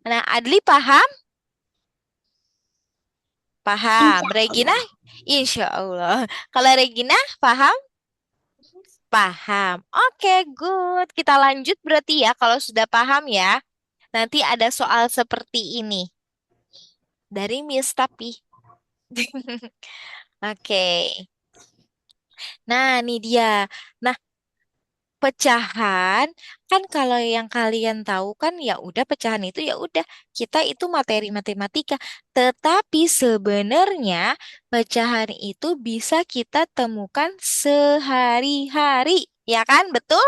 Nah, Adli paham? Paham. Insya Regina? Allah. Insya Allah. Kalau Regina, paham? Paham. Oke, good. Kita lanjut berarti ya, kalau sudah paham ya. Nanti ada soal seperti ini. Dari Miss tapi. Oke. Nah, ini dia. Nah, pecahan kan kalau yang kalian tahu kan ya udah pecahan itu ya udah kita itu materi matematika. Tetapi sebenarnya pecahan itu bisa kita temukan sehari-hari, ya kan? Betul?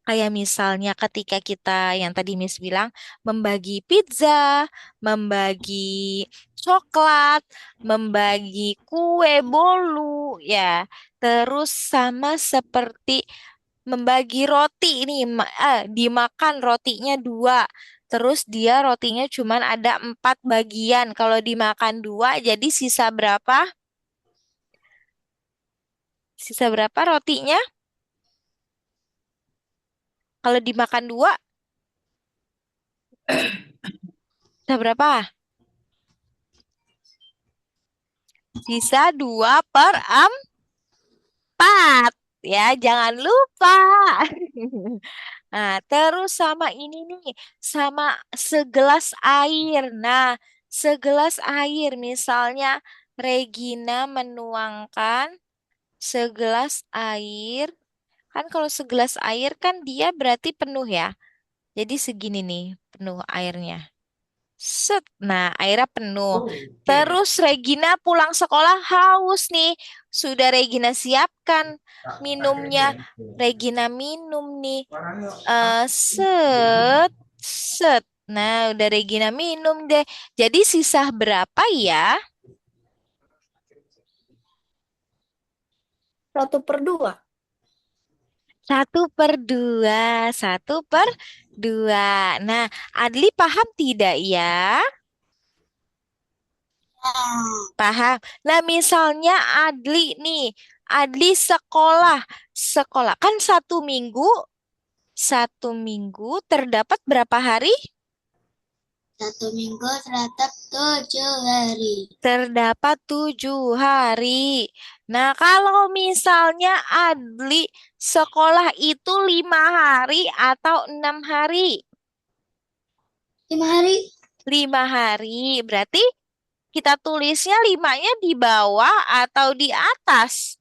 Kayak misalnya ketika kita yang tadi Miss bilang membagi pizza, membagi coklat, membagi kue bolu, ya. Terus sama seperti membagi roti ini, dimakan rotinya dua. Terus dia rotinya cuman ada 4 bagian. Kalau dimakan dua, jadi sisa berapa? Sisa berapa rotinya? Kalau dimakan dua, sisa berapa? Sisa 2/4. Ya, jangan lupa. Nah, terus sama ini nih, sama segelas air. Nah, segelas air, misalnya Regina menuangkan segelas air. Kan kalau segelas air kan dia berarti penuh ya. Jadi segini nih, penuh airnya. Set. Nah, airnya penuh. Terus Regina pulang sekolah haus nih. Sudah Regina siapkan minumnya. Regina minum nih. Set. Set. Nah, udah Regina minum deh. Jadi sisa berapa ya? 1/2. 1/2. 1/2. Nah, Adli paham tidak ya? Paham? Nah, misalnya Adli nih, Adli sekolah. Sekolah kan satu minggu terdapat berapa hari? 1 minggu terdapat 7 hari. Terdapat 7 hari. Nah, kalau misalnya Adli sekolah itu 5 hari atau 6 hari? 5 hari. 5 hari, berarti kita tulisnya limanya di bawah atau di atas?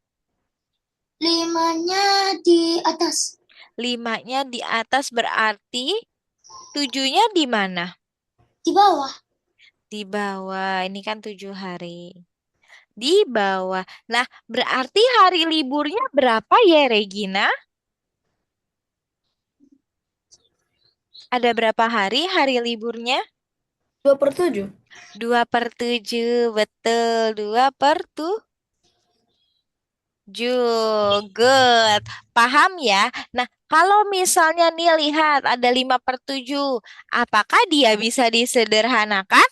5-nya di atas. Limanya di atas berarti tujuhnya di mana? Di bawah. Di bawah. Ini kan 7 hari. Di bawah. Nah, berarti hari liburnya berapa ya, Regina? Ada berapa hari liburnya? 2/7. 2/7, betul. 2/7. Good. Paham ya? Nah, kalau misalnya nih lihat ada 5/7, apakah dia bisa disederhanakan?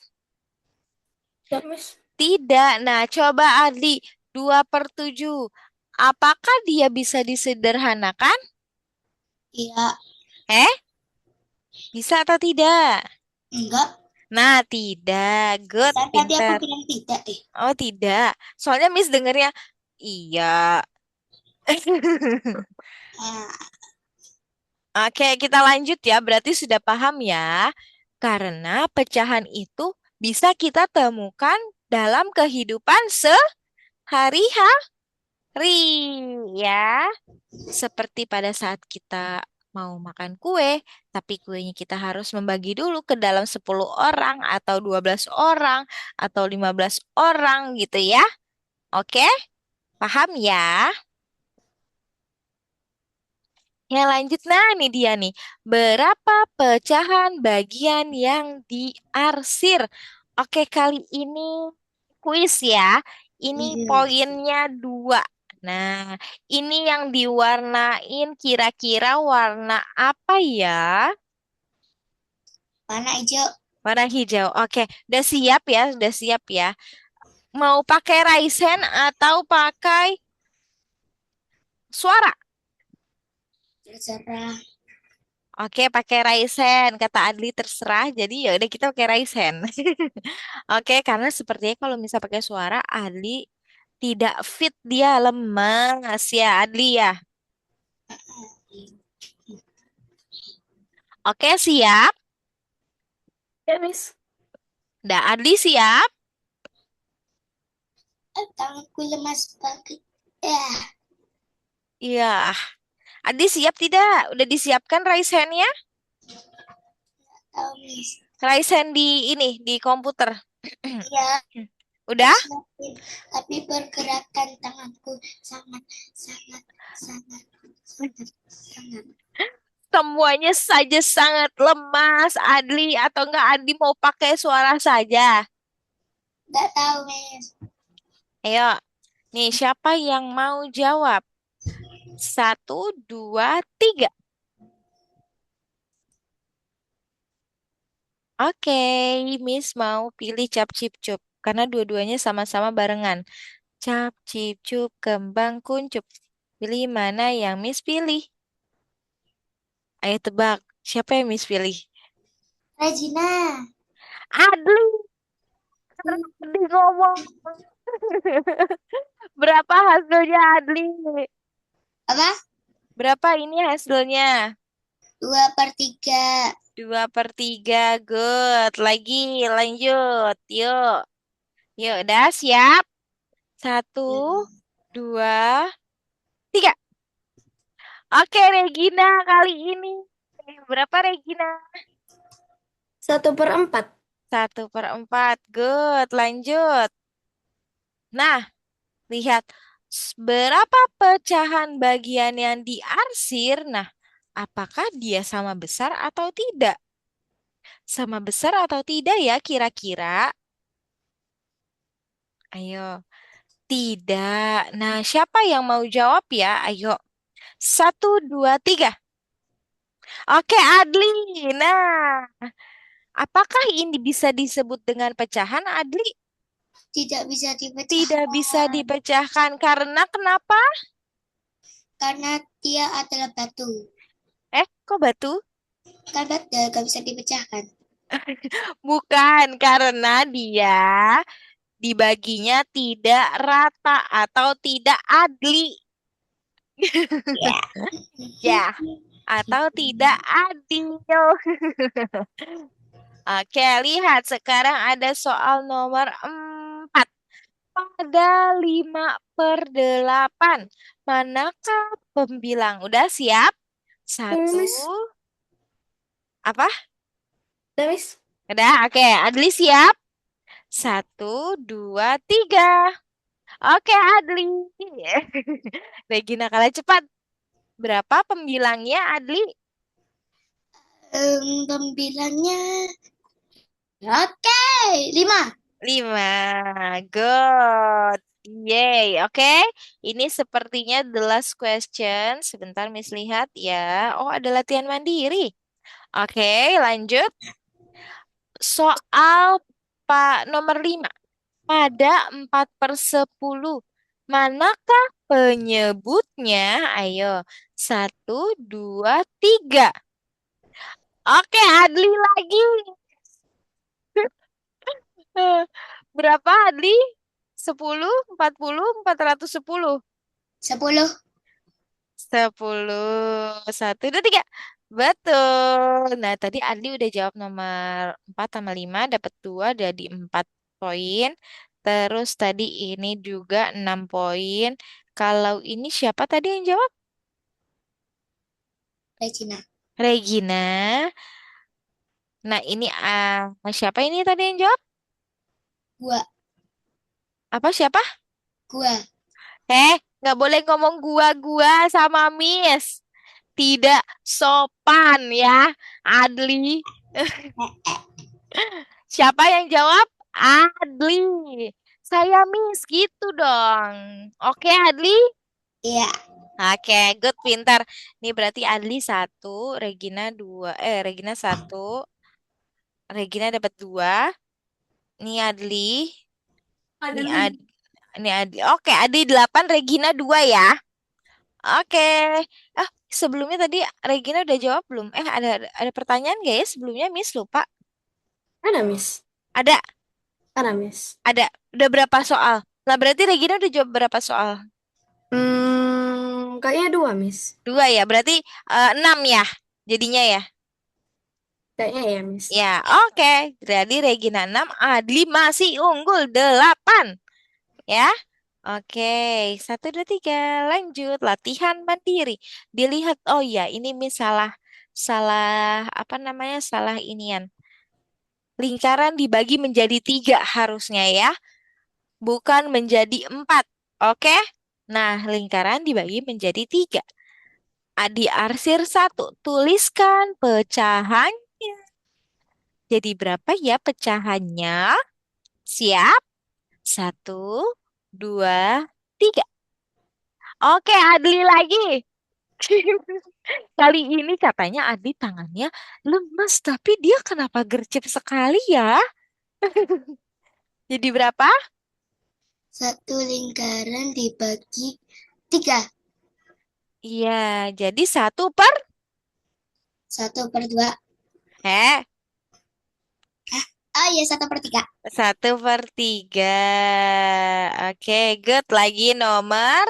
Ya, Miss. Tidak. Nah, coba Adli, 2/7. Apakah dia bisa disederhanakan? Tidak. Eh, bisa atau tidak? Enggak. Nah, tidak. Good, Dan tadi aku pinter. bilang tidak deh. Oh, tidak. Soalnya Miss dengernya, iya. Ah, Oke, kita lanjut ya. Berarti sudah paham ya. Karena pecahan itu bisa kita temukan dalam kehidupan sehari-hari ya. Seperti pada saat kita mau makan kue, tapi kuenya kita harus membagi dulu ke dalam 10 orang atau 12 orang atau 15 orang gitu ya. Oke, paham ya? Yang lanjut, nah ini dia nih. Berapa pecahan bagian yang diarsir? Oke, kali ini kuis ya. Ini iya. poinnya 2. Nah, ini yang diwarnain kira-kira warna apa ya? Warna hijau. Warna hijau. Oke, udah siap ya, sudah siap ya. Mau pakai raisen atau pakai suara? Terserah. Oke, pakai raisen. Kata Adli terserah. Jadi ya udah kita pakai raisen. Oke, karena sepertinya kalau misal pakai suara Adli tidak fit, dia lemas ya Adli ya. Oke, siap. Ya, Miss. Dah Adli siap. Tanganku lemas banget. Ya, Iya. Adli siap tidak? Udah disiapkan raisennya? tahu Miss. Raisen di ini di komputer. Ya, Udah? siapin. Tapi pergerakan tanganku sangat, sangat, sangat, sangat, sangat. Semuanya saja sangat lemas, Adli, atau enggak Adli mau pakai suara saja? Nggak tahu Miss. Ayo, nih siapa yang mau jawab? 1, 2, 3. Oke, Miss mau pilih cap cip cup karena dua-duanya sama-sama barengan. Cap cip cup kembang kuncup. Pilih mana yang Miss pilih? Ayo tebak, siapa yang Miss pilih? Regina. Adli, Adli ngomong. Berapa hasilnya Adli? Apa? Berapa ini hasilnya? 2/3. 2/3, good. Lagi, lanjut. Yuk, yuk, udah siap? Satu, Ya. 2, 3. Oke, Regina kali ini. Berapa Regina? 1/4. 1/4, good. Lanjut. Nah, lihat. Berapa pecahan bagian yang diarsir? Nah, apakah dia sama besar atau tidak? Sama besar atau tidak ya kira-kira? Ayo. Tidak. Nah, siapa yang mau jawab ya? Ayo. 1, 2, 3. Oke, Adli. Nah, apakah ini bisa disebut dengan pecahan, Adli? tidak bisa Tidak bisa dipecahkan dipecahkan karena kenapa? karena dia adalah batu. Kok batu? Kan batu gak bisa dipecahkan. Bukan, karena dia dibaginya tidak rata atau tidak adil. Ya. Ya, atau tidak adil. Oke, lihat sekarang ada soal nomor 4. Pada 5/8, manakah pembilang? Udah siap? Hmm, Satu, Miss. apa? Udah, Miss. Udah, oke. Adli siap? Satu, dua, tiga. Oke, Adli. Regina kalah cepat. Berapa pembilangnya, Adli? Pembilangnya. Oke, 5. 5. Good. Yay, oke. Ini sepertinya the last question. Sebentar, Miss lihat ya. Oh, ada latihan mandiri. Oke, lanjut. Soal Pak nomor 5. Pada 4/10, manakah penyebutnya? Ayo, satu, dua, tiga. Oke, Adli lagi. Eh, Berapa Adli? 10, 40, 410. 10. 10, satu, dua, tiga. Betul. Nah, tadi Adli udah jawab nomor 4 sama 5, dapat 2, jadi 4 poin. Terus tadi ini juga 6 poin. Kalau ini siapa tadi yang jawab? Regina. Regina. Nah, ini siapa ini tadi yang jawab? Gua. Apa siapa? Gua. Nggak boleh ngomong gua sama Miss. Tidak sopan ya, Adli. Siapa yang jawab? Adli. Saya Miss gitu dong. Oke, Adli. Iya. Oke, good, pintar. Ini berarti Adli satu, Regina dua. Regina satu, Regina dapat dua. Ini Adli. Ini Ad, ini Adli. Oke, Adli 8, Regina 2 ya. Oke. Sebelumnya tadi Regina udah jawab belum? Ada pertanyaan gak ya sebelumnya, Miss? Lupa. Ada, Miss. Ada, Ada, Miss. ada. Udah berapa soal? Nah, berarti Regina udah jawab berapa soal? Kayaknya dua, Miss. 2 ya. Berarti 6 ya. Jadinya ya. Kayaknya ya, Miss. Ya, oke. Jadi Regina 6, Adli masih unggul 8. Ya. Oke, satu, dua, tiga. Lanjut, latihan mandiri. Dilihat, oh ya, ini misalah, salah, apa namanya, salah inian. Lingkaran dibagi menjadi 3 harusnya ya, bukan menjadi 4. Oke? Nah, lingkaran dibagi menjadi 3. Di arsir 1, tuliskan pecahannya. Jadi berapa ya pecahannya? Siap? Satu, dua, tiga. Oke, Adli lagi. Kali ini katanya Adli tangannya lemas, tapi dia kenapa gercep sekali ya? Jadi berapa? Satu lingkaran dibagi 3. Iya, jadi 1/. 1/2. Eh, Oh iya, 1/3. 1/3. Oke, good. Lagi nomor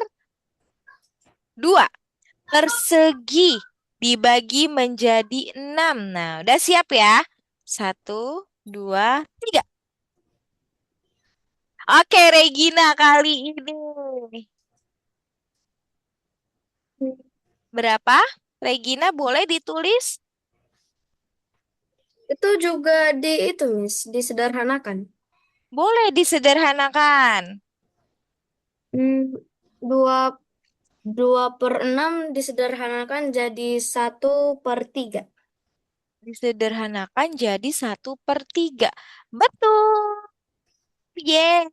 2. Persegi dibagi menjadi 6. Nah, udah siap ya? Satu, dua, tiga. Oke, Regina kali ini. Berapa? Regina boleh ditulis? Itu juga itu, Miss, disederhanakan. Boleh disederhanakan. Hmm, dua, 2/6 disederhanakan jadi 1/3. Disederhanakan jadi 1/3. Betul. Yeay.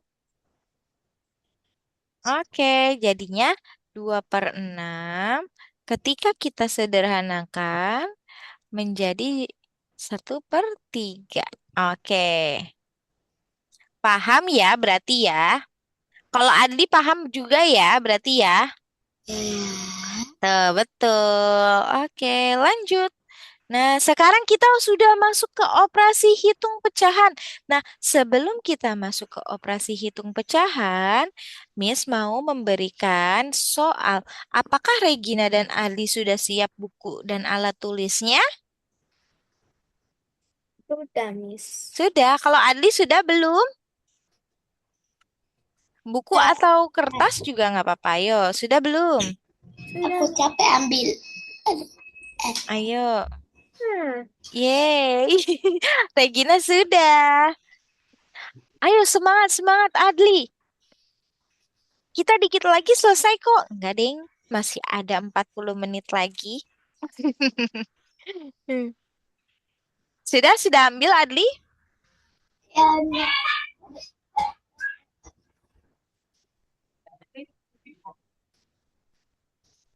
Oke, jadinya 2/6. Ketika kita sederhanakan menjadi 1/3. Oke. Paham ya berarti ya. Kalau Adli paham juga ya berarti ya. Ya. Tuh, betul. Oke, lanjut. Nah, sekarang kita sudah masuk ke operasi hitung pecahan. Nah, sebelum kita masuk ke operasi hitung pecahan, Miss mau memberikan soal. Apakah Regina dan Ali sudah siap buku dan alat tulisnya? Sudah, Miss. Sudah. Kalau Adli sudah belum? Buku atau kertas juga nggak apa-apa. Ayo, sudah belum? Aku Sudah. capek ambil. Aduh, Ayo. Hmm. Yeay. Regina sudah. Ayo semangat, semangat Adli. Kita dikit lagi selesai kok. Enggak, Ding. Masih ada 40 menit lagi. Hmm. Sudah ambil Adli? ya,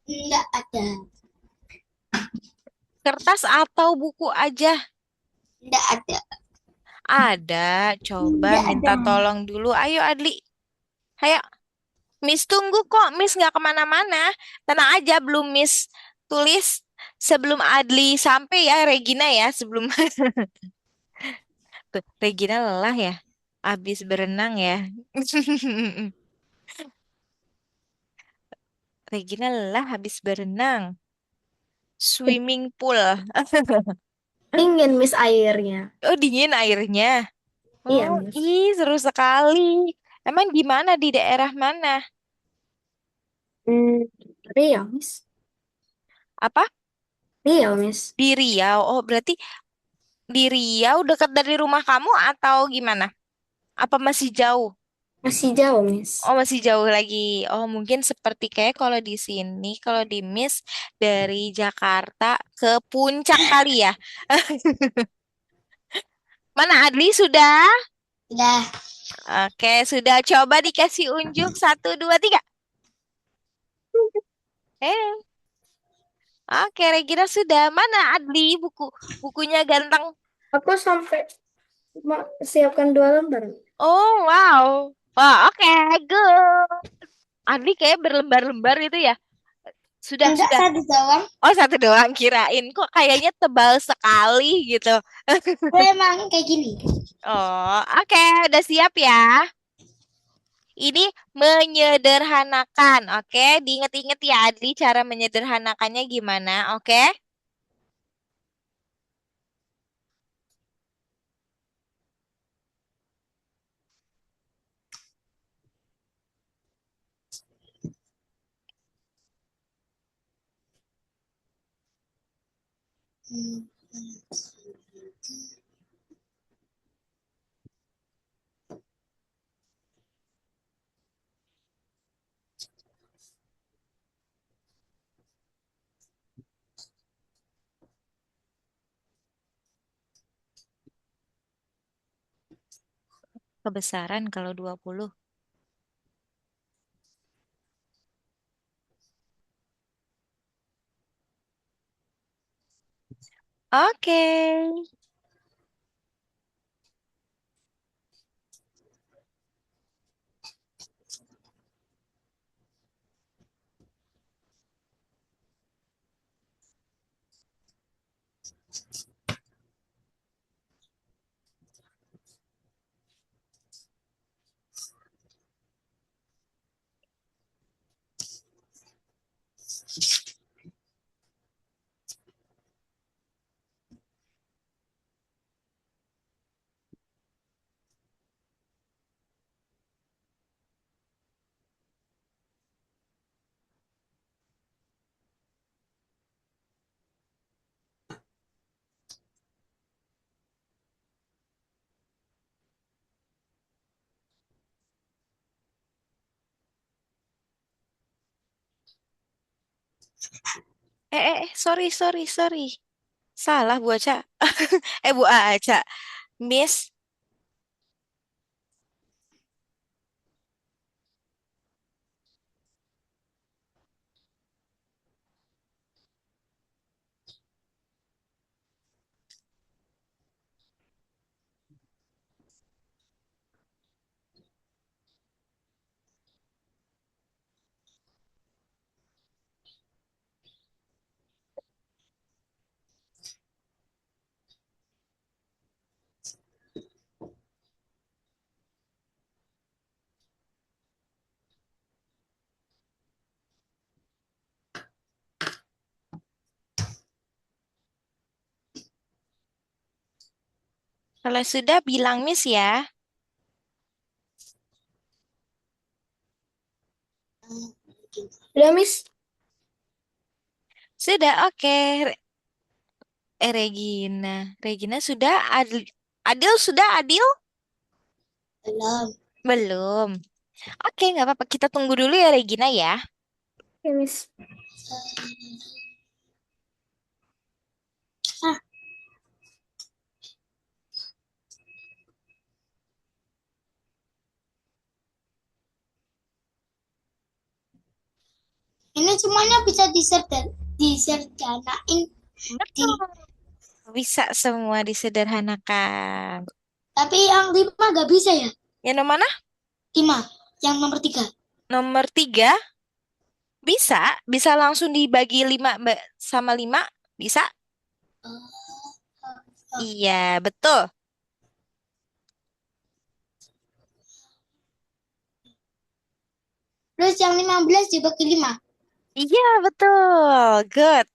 enggak ada. Kertas atau buku aja? Enggak ada. Ada. Coba Enggak minta ada. tolong dulu. Ayo Adli. Ayo. Miss tunggu kok. Miss nggak kemana-mana. Tenang aja belum Miss tulis sebelum Adli sampai ya Regina ya. Sebelum Tuh, Regina lelah ya. Habis berenang ya. Regina lelah habis berenang. Swimming pool. Ingin Miss airnya. Oh, dingin airnya. Iya, Oh, Miss. ih, seru sekali. Emang di mana? Di daerah mana? Hmm. Riau, Miss. Apa? Riau, Miss. Di Riau. Oh, berarti di Riau dekat dari rumah kamu atau gimana? Apa masih jauh? Masih jauh, Miss. Oh, masih jauh lagi. Oh, mungkin seperti kayak kalau di sini, kalau di Miss dari Jakarta ke Puncak kali ya. Mana Adli sudah? Udah. Oke, sudah coba dikasih unjuk. Satu, dua, tiga. Eh, oke, Regina sudah. Mana Adli bukunya ganteng. Aku sampai siapkan 2 lembar. Oh, wow. Wah, oke, good. Adli kayak berlembar-lembar itu ya. Sudah, Enggak sudah. satu doang. Oh, satu doang kirain. Kok kayaknya tebal sekali gitu. Gue emang kayak gini. Oh, oke, udah siap ya. Ini menyederhanakan, oke? Diinget-inget ya Adli cara menyederhanakannya gimana, oke? Hmm. Kebesaran kalau 20. Oke. Sorry, sorry, sorry. Salah Bu Aca. Bu Aca. Miss. Kalau sudah bilang Miss ya. Udah, Miss. Sudah, oke. Regina. Regina sudah. Adil, Adil sudah, Adil? Belum. Belum. Oke, nggak apa-apa. Kita tunggu dulu ya Regina ya. Oke, Miss. Ah, ini semuanya bisa disederhanain di, Betul. Bisa semua disederhanakan. tapi yang 5 gak bisa ya? Yang mana? 5, yang nomor 3. Nomor 3 bisa. Bisa langsung dibagi 5 sama 5. Bisa? Iya, betul. Terus yang 15 dibagi 5. Iya, betul. Good.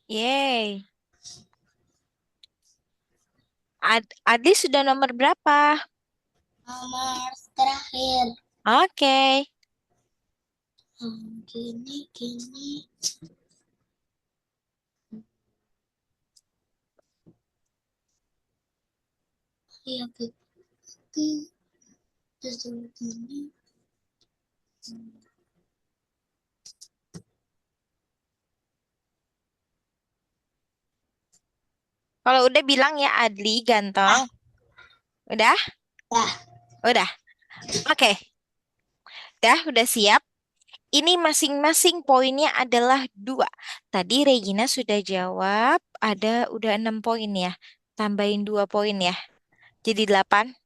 Yeay. Adli sudah nomor berapa? Nomor terakhir. Oke. Gini. Ya, begini. Terus gini. Kalau udah bilang ya Adli Ah, ganteng. Udah? dah. Udah. Oke. Udah siap. Ini masing-masing poinnya adalah 2. Tadi Regina sudah jawab, udah 6 poin ya. Tambahin 2 poin ya. Jadi 8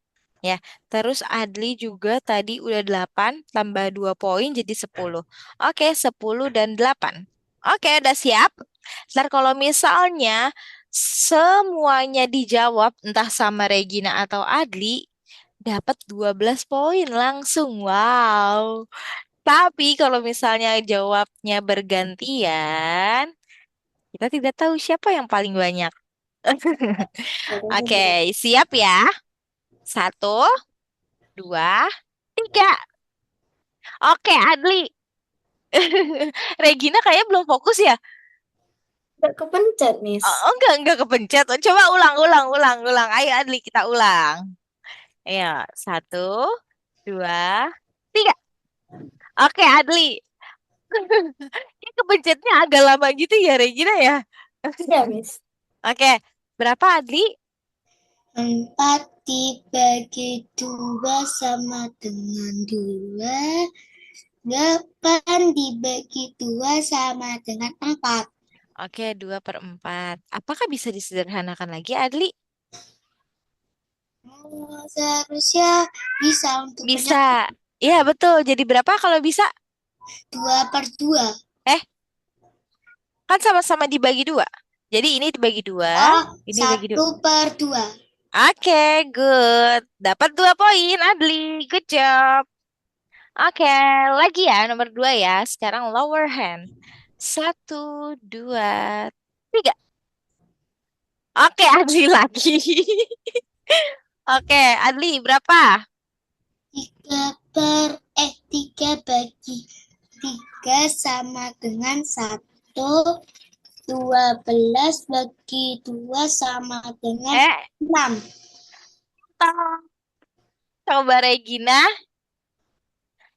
ya. Terus Adli juga tadi udah 8 tambah 2 poin jadi 10. Oke, 10 dan 8. Oke, udah siap. Ntar kalau misalnya semuanya dijawab entah sama Regina atau Adli, dapat 12 poin langsung. Wow. Tapi kalau misalnya jawabnya bergantian, kita tidak tahu siapa yang paling banyak. Oke, siap ya? Satu, dua, tiga. Oke, Adli. Regina kayaknya belum fokus ya? Udah kepencet, Miss. Oh, enggak kepencet. Oh, coba ulang, ulang, ulang, ulang. Ayo, Adli, kita ulang. Ayo, satu, dua, tiga. Oke, Adli. Ini kepencetnya agak lama gitu ya, Regina ya? Ya, Miss. Oke, berapa Adli? 4 dibagi 2 sama dengan 2. 8 dibagi 2 sama dengan 4. Oke, 2/4. Apakah bisa disederhanakan lagi, Adli? Seharusnya bisa untuk Bisa. banyak. Iya, betul. Jadi berapa kalau bisa? 2/2. Eh, kan sama-sama dibagi 2. Jadi ini dibagi 2, Oh, ini dibagi 2. 1/2. Oke, good. Dapat 2 poin, Adli. Good job. Oke, lagi ya, nomor 2 ya. Sekarang lower hand. Satu, dua, tiga. Oke, Adli lagi. Oke, Adli berapa? 3 bagi 3 sama dengan 1. 12 bagi 2 sama dengan Eh, 6. tolong. Coba Regina.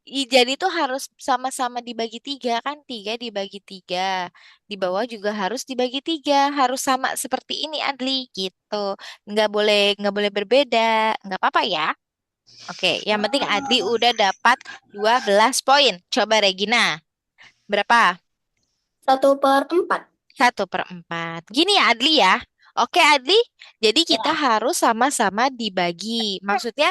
Jadi tuh harus sama-sama dibagi tiga kan? Tiga dibagi tiga. Di bawah juga harus dibagi tiga. Harus sama seperti ini Adli gitu. Nggak boleh berbeda. Nggak apa-apa ya. Oke, yang penting Adli udah dapat 12 poin. Coba Regina. Berapa? 1/4. 1/4. Gini ya Adli ya. Oke Adli, jadi kita Ya. harus sama-sama dibagi. Maksudnya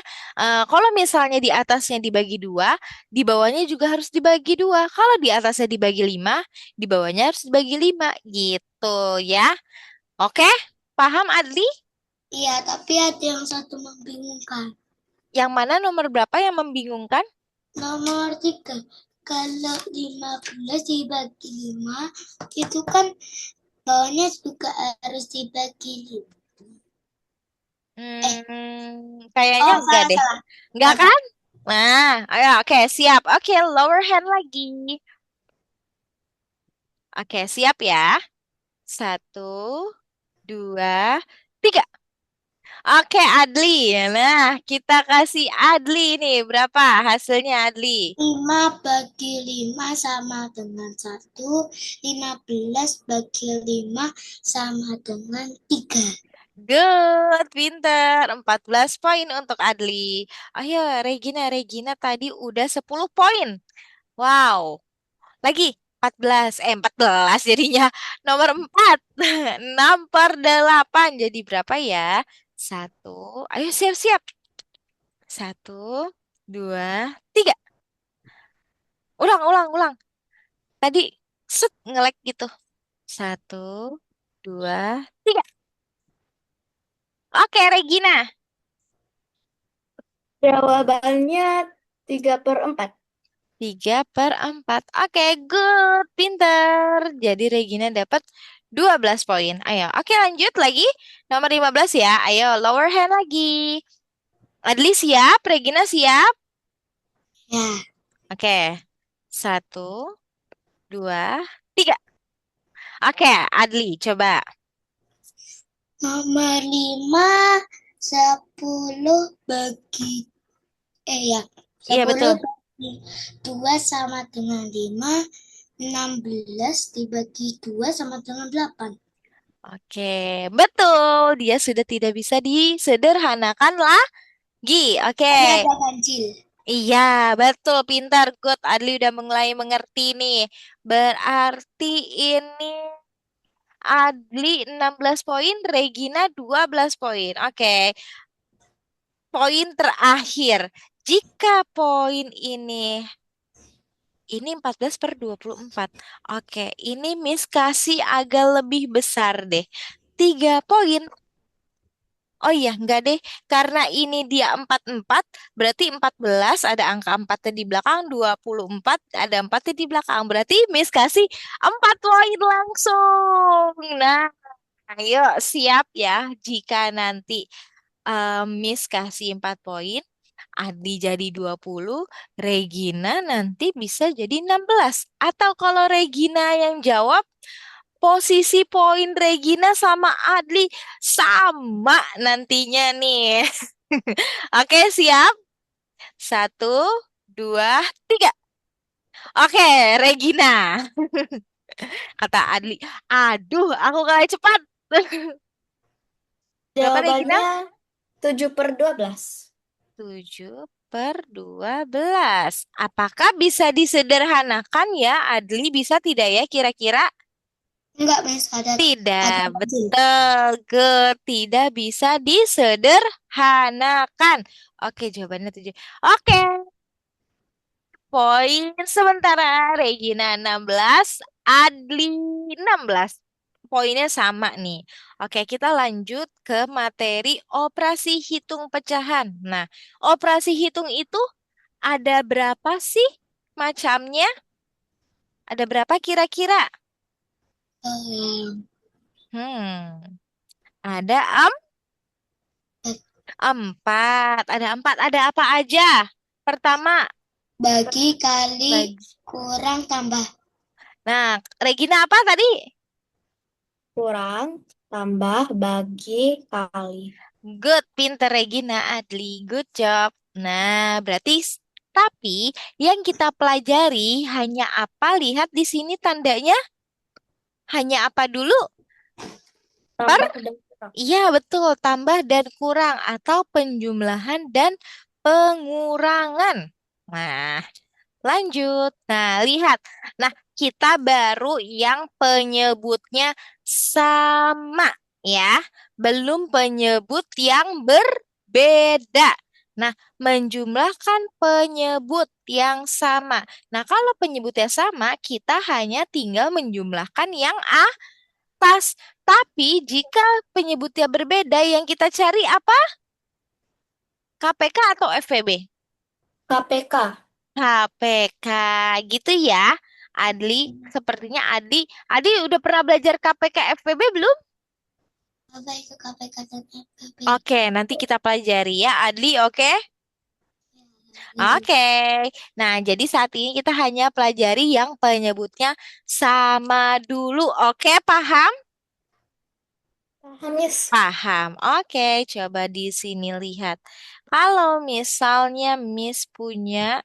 kalau misalnya di atasnya dibagi dua, di bawahnya juga harus dibagi dua. Kalau di atasnya dibagi lima, di bawahnya harus dibagi lima. Gitu ya. Oke, paham Adli? Iya, tapi ada yang satu membingungkan. Yang mana nomor berapa yang membingungkan? Nomor 3. Kalau 15 dibagi 5, itu kan bawahnya juga harus dibagi 5. Kayaknya Oh, enggak salah, deh. salah. Enggak Salah. kan? Nah, ayo, oke, siap. Oke, lower hand lagi. Oke, siap ya. Satu, dua, tiga. Oke, Adli. Nah, kita kasih Adli nih. Berapa hasilnya, Adli? 5 bagi 5 sama dengan 1. 15 bagi 5 sama dengan 3. Good, pinter. 14 poin untuk Adli. Ayo, Regina tadi udah 10 poin. Wow. Lagi 14. 14 jadinya. Nomor 4. 6/8. Jadi berapa ya? Satu. Ayo siap-siap. Satu, dua, tiga. Ulang, ulang, ulang. Tadi set ngelek gitu. Satu, dua, tiga. Oke, Regina. Jawabannya 3/4. 3/4. Oke, good. Pinter. Jadi Regina dapat 12 poin. Ayo, oke lanjut lagi. Nomor 15 ya. Ayo, lower hand lagi. Adli siap? Regina siap? Ya, Oke. Satu, dua, tiga. Oke, Adli, coba. nomor 5, 10 bagi ya, Iya, 10 betul. bagi 2 sama dengan 5. 16 dibagi 2 sama dengan 8. Oke, betul. Dia sudah tidak bisa disederhanakan lagi. Oke. Tadi ada ganjil. Iya, betul. Pintar. Good. Adli udah mulai mengerti nih. Berarti ini Adli 16 poin, Regina 12 poin. Oke, poin terakhir. Jika poin ini 14/24. Oke, ini Miss kasih agak lebih besar deh. 3 poin. Oh iya, enggak deh. Karena ini dia 44, berarti 14 ada angka 4 di belakang, 24 ada 4 di belakang. Berarti Miss kasih 4 poin langsung. Nah, ayo siap ya. Jika nanti Miss kasih 4 poin, Adi jadi 20, Regina nanti bisa jadi 16. Atau kalau Regina yang jawab, posisi poin Regina sama Adli sama nantinya nih. Oke, siap? Satu, dua, tiga. Oke, Regina. Kata Adli, aduh, aku kalah cepat. Berapa Regina? Jawabannya 7/12. 7/12. Apakah bisa disederhanakan ya, Adli? Bisa tidak ya kira-kira? Enggak, Miss, ada Tidak, ganjil. betul. Tidak bisa disederhanakan. Oke, jawabannya 7. Oke, poin sementara Regina 16, Adli 16. Poinnya sama nih. Oke, kita lanjut ke materi operasi hitung pecahan. Nah, operasi hitung itu ada berapa sih macamnya? Ada berapa kira-kira? Eh, Hmm. Ada empat. Ada empat. Ada apa aja? Pertama, Bagi, kali, bagi. kurang, tambah. Nah, Regina apa tadi? Kurang, tambah, bagi, kali. Good, pinter Regina Adli. Good job. Nah, berarti tapi yang kita pelajari hanya apa? Lihat di sini tandanya hanya apa dulu? Per? Tambah dan kurang. Iya, betul. Tambah dan kurang atau penjumlahan dan pengurangan. Nah, lanjut. Nah, lihat. Nah, kita baru yang penyebutnya sama ya. Belum penyebut yang berbeda. Nah, menjumlahkan penyebut yang sama. Nah, kalau penyebutnya sama, kita hanya tinggal menjumlahkan yang atas. Tapi jika penyebutnya berbeda, yang kita cari apa? KPK atau FVB? KPK. KPK gitu ya. Adli, sepertinya Adi udah pernah belajar KPK FPB belum? Apa itu KPK dan FKB? Oke, nanti kita pelajari ya, Adli, oke? Ini Oke. Nah, jadi saat ini kita hanya pelajari yang penyebutnya sama dulu. Oke, paham? Paham, Miss. Paham. Oke, coba di sini lihat. Kalau misalnya Miss punya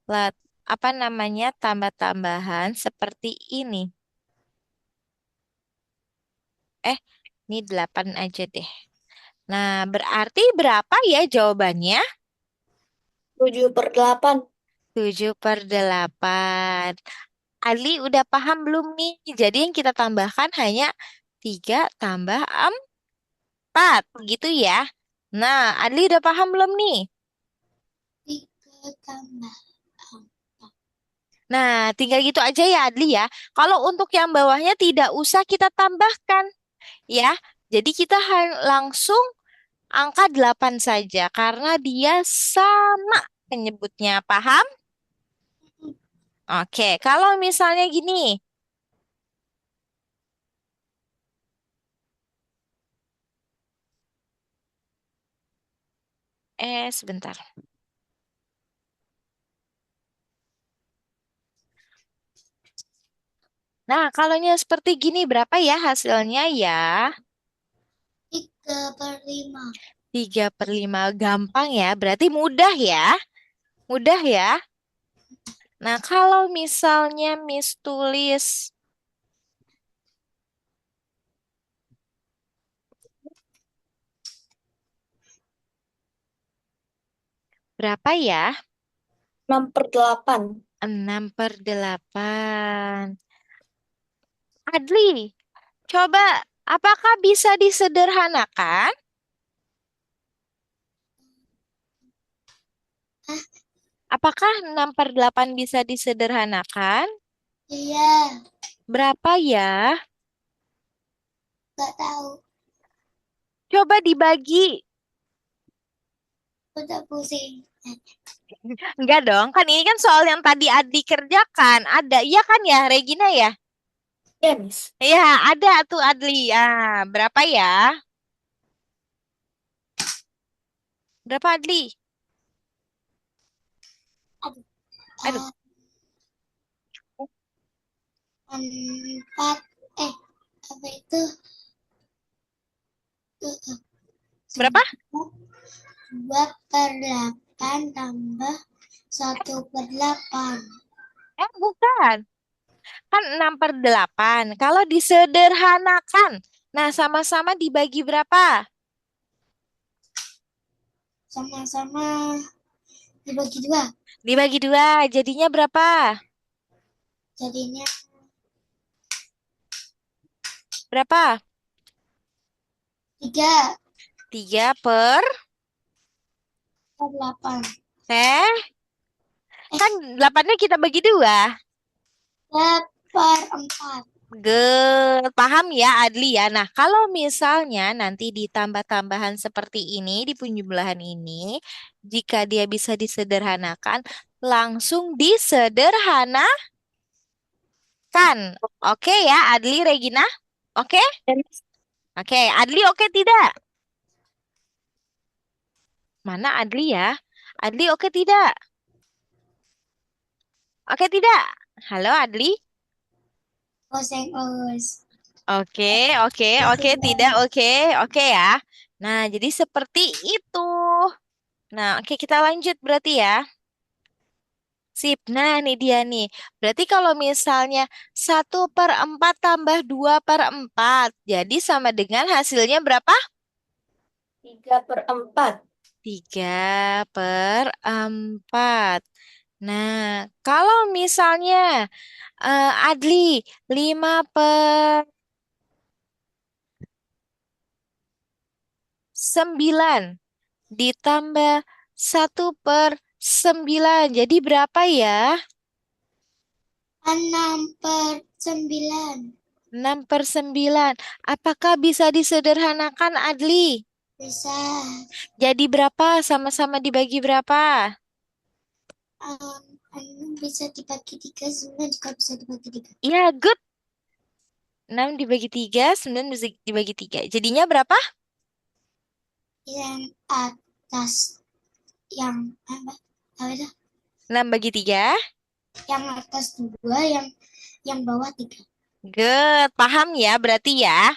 lat, apa namanya tambah-tambahan seperti ini. Eh, ini 8 aja deh. Nah, berarti berapa ya jawabannya? 7/8. 7/8. Ali udah paham belum nih? Jadi yang kita tambahkan hanya 3 tambah 4, gitu ya. Nah, Adli udah paham belum nih? 3 tambah 4. Nah, tinggal gitu aja ya Adli ya. Kalau untuk yang bawahnya tidak usah kita tambahkan ya. Jadi kita langsung angka 8 saja karena dia sama penyebutnya. Paham? Oke, kalau misalnya gini, sebentar. Nah, kalau seperti gini berapa ya hasilnya ya? 3/5. 3/5 gampang ya, berarti mudah ya? Mudah ya? Nah, kalau misalnya Miss tulis berapa ya? 6/8. 6/8. Adli, coba apakah bisa disederhanakan? Hah? Apakah 6/8 bisa disederhanakan? Iya, Berapa ya? nggak tahu. Coba dibagi. Udah pusing. Enggak dong, kan ini kan soal yang tadi Adi kerjakan. Ada, iya kan ya, Regina ya? Ya, Miss. Iya, ada tuh Adli. Berapa ya? Berapa Adli? Aduh. Aduh, Ah, 4. Eh, apa itu? berapa? 2/8 tambah 1/8. Bukan. Kan 6/8. Kalau disederhanakan. Nah, sama-sama dibagi berapa? Sama-sama dibagi 2. Dibagi 2, jadinya berapa? Jadinya Berapa? 3/8. 3/, Eh, kan 8-nya kita bagi 2. 3/4. Paham ya Adli ya. Nah, kalau misalnya nanti ditambah-tambahan seperti ini, di penjumlahan ini, jika dia bisa disederhanakan, langsung disederhanakan. Oke ya, Adli, Regina? Oke? Ya, Miss. Oke, Adli oke tidak? Mana Adli ya? Adli oke tidak? Oke tidak? Halo Adli? Koseng us. Oke, oke, oke tidak, oke, oke ya. Nah, jadi seperti itu. Nah, oke kita lanjut berarti ya. Sip. Nah, ini dia nih. Berarti kalau misalnya 1/4 tambah 2/4, jadi sama dengan hasilnya berapa? 3/4. 3/4. Nah, kalau misalnya Adli 5/9 ditambah 1/9. Jadi berapa ya? 6/9. 6/9. Apakah bisa disederhanakan, Adli? Bisa. Jadi berapa? Sama-sama dibagi berapa? Bisa dibagi tiga, 9 juga bisa dibagi tiga. Ya, good. 6 dibagi 3, 9 bisa dibagi 3. Jadinya berapa? Yang atas, yang apa? Apa itu? 6 bagi 3. Yang atas dua, yang bawah tiga. Good. Paham ya berarti ya?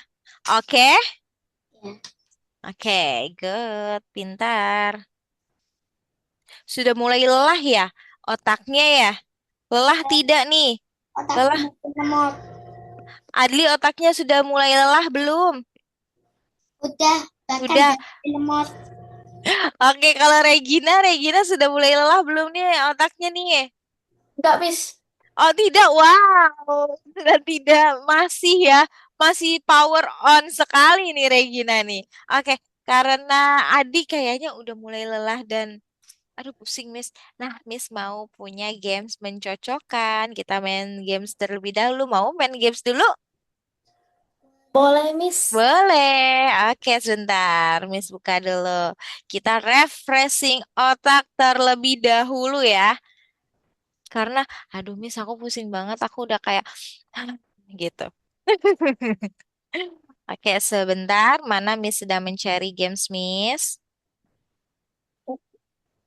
Oke. Ya. Oke, good. Pintar. Sudah mulai lelah ya otaknya ya? Lelah tidak nih? Otakku Lelah. masih lemot. Adli otaknya sudah mulai lelah belum? Udah, bahkan Sudah. jadi lemot. Oke, kalau Regina sudah mulai lelah belum nih otaknya nih? Enggak, Miss. Oh tidak, wow, sudah tidak, masih ya, masih power on sekali nih Regina nih. Oke, karena Adi kayaknya udah mulai lelah dan, aduh pusing Miss. Nah, Miss mau punya games mencocokkan. Kita main games terlebih dahulu. Mau main games dulu? Boleh, Miss. Boleh. Oke, sebentar. Miss buka dulu. Kita refreshing otak terlebih dahulu ya. Karena, aduh Miss, aku pusing banget. Aku udah kayak, gitu. Oke, sebentar. Mana Miss sedang mencari games Miss?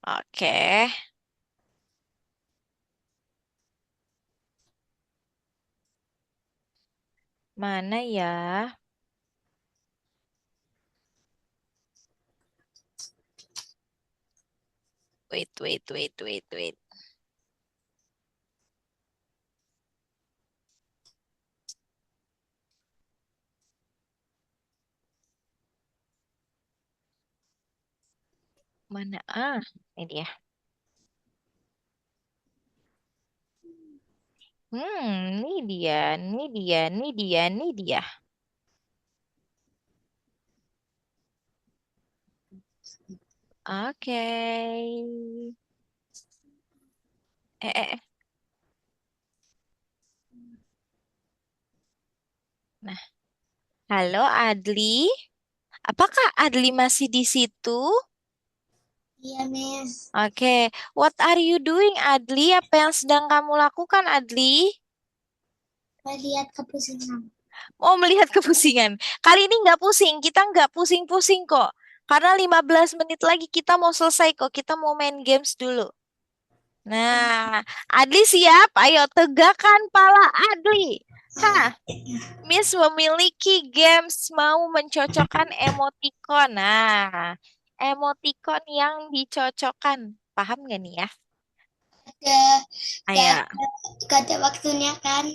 Oke, mana ya? Wait, wait, wait, wait, wait. Mana? Ah, ini dia. Ini dia, ini dia, ini dia, ini dia. Oke. Eh. Nah, halo Adli. Apakah Adli masih di situ? Iya, Miss. Oke, what are you doing, Adli? Apa yang sedang kamu lakukan, Adli? Lihat kepusingan. Oh, melihat kepusingan. Kali ini nggak pusing, kita nggak pusing-pusing kok. Karena 15 menit lagi kita mau selesai kok, kita mau main games dulu. Nah, Adli siap? Ayo tegakkan pala Adli. Hah, Miss memiliki games mau mencocokkan emoticon. Nah, emoticon yang dicocokkan. Paham nggak nih ya? Ada, gak, Ayo. gak ada waktunya kan?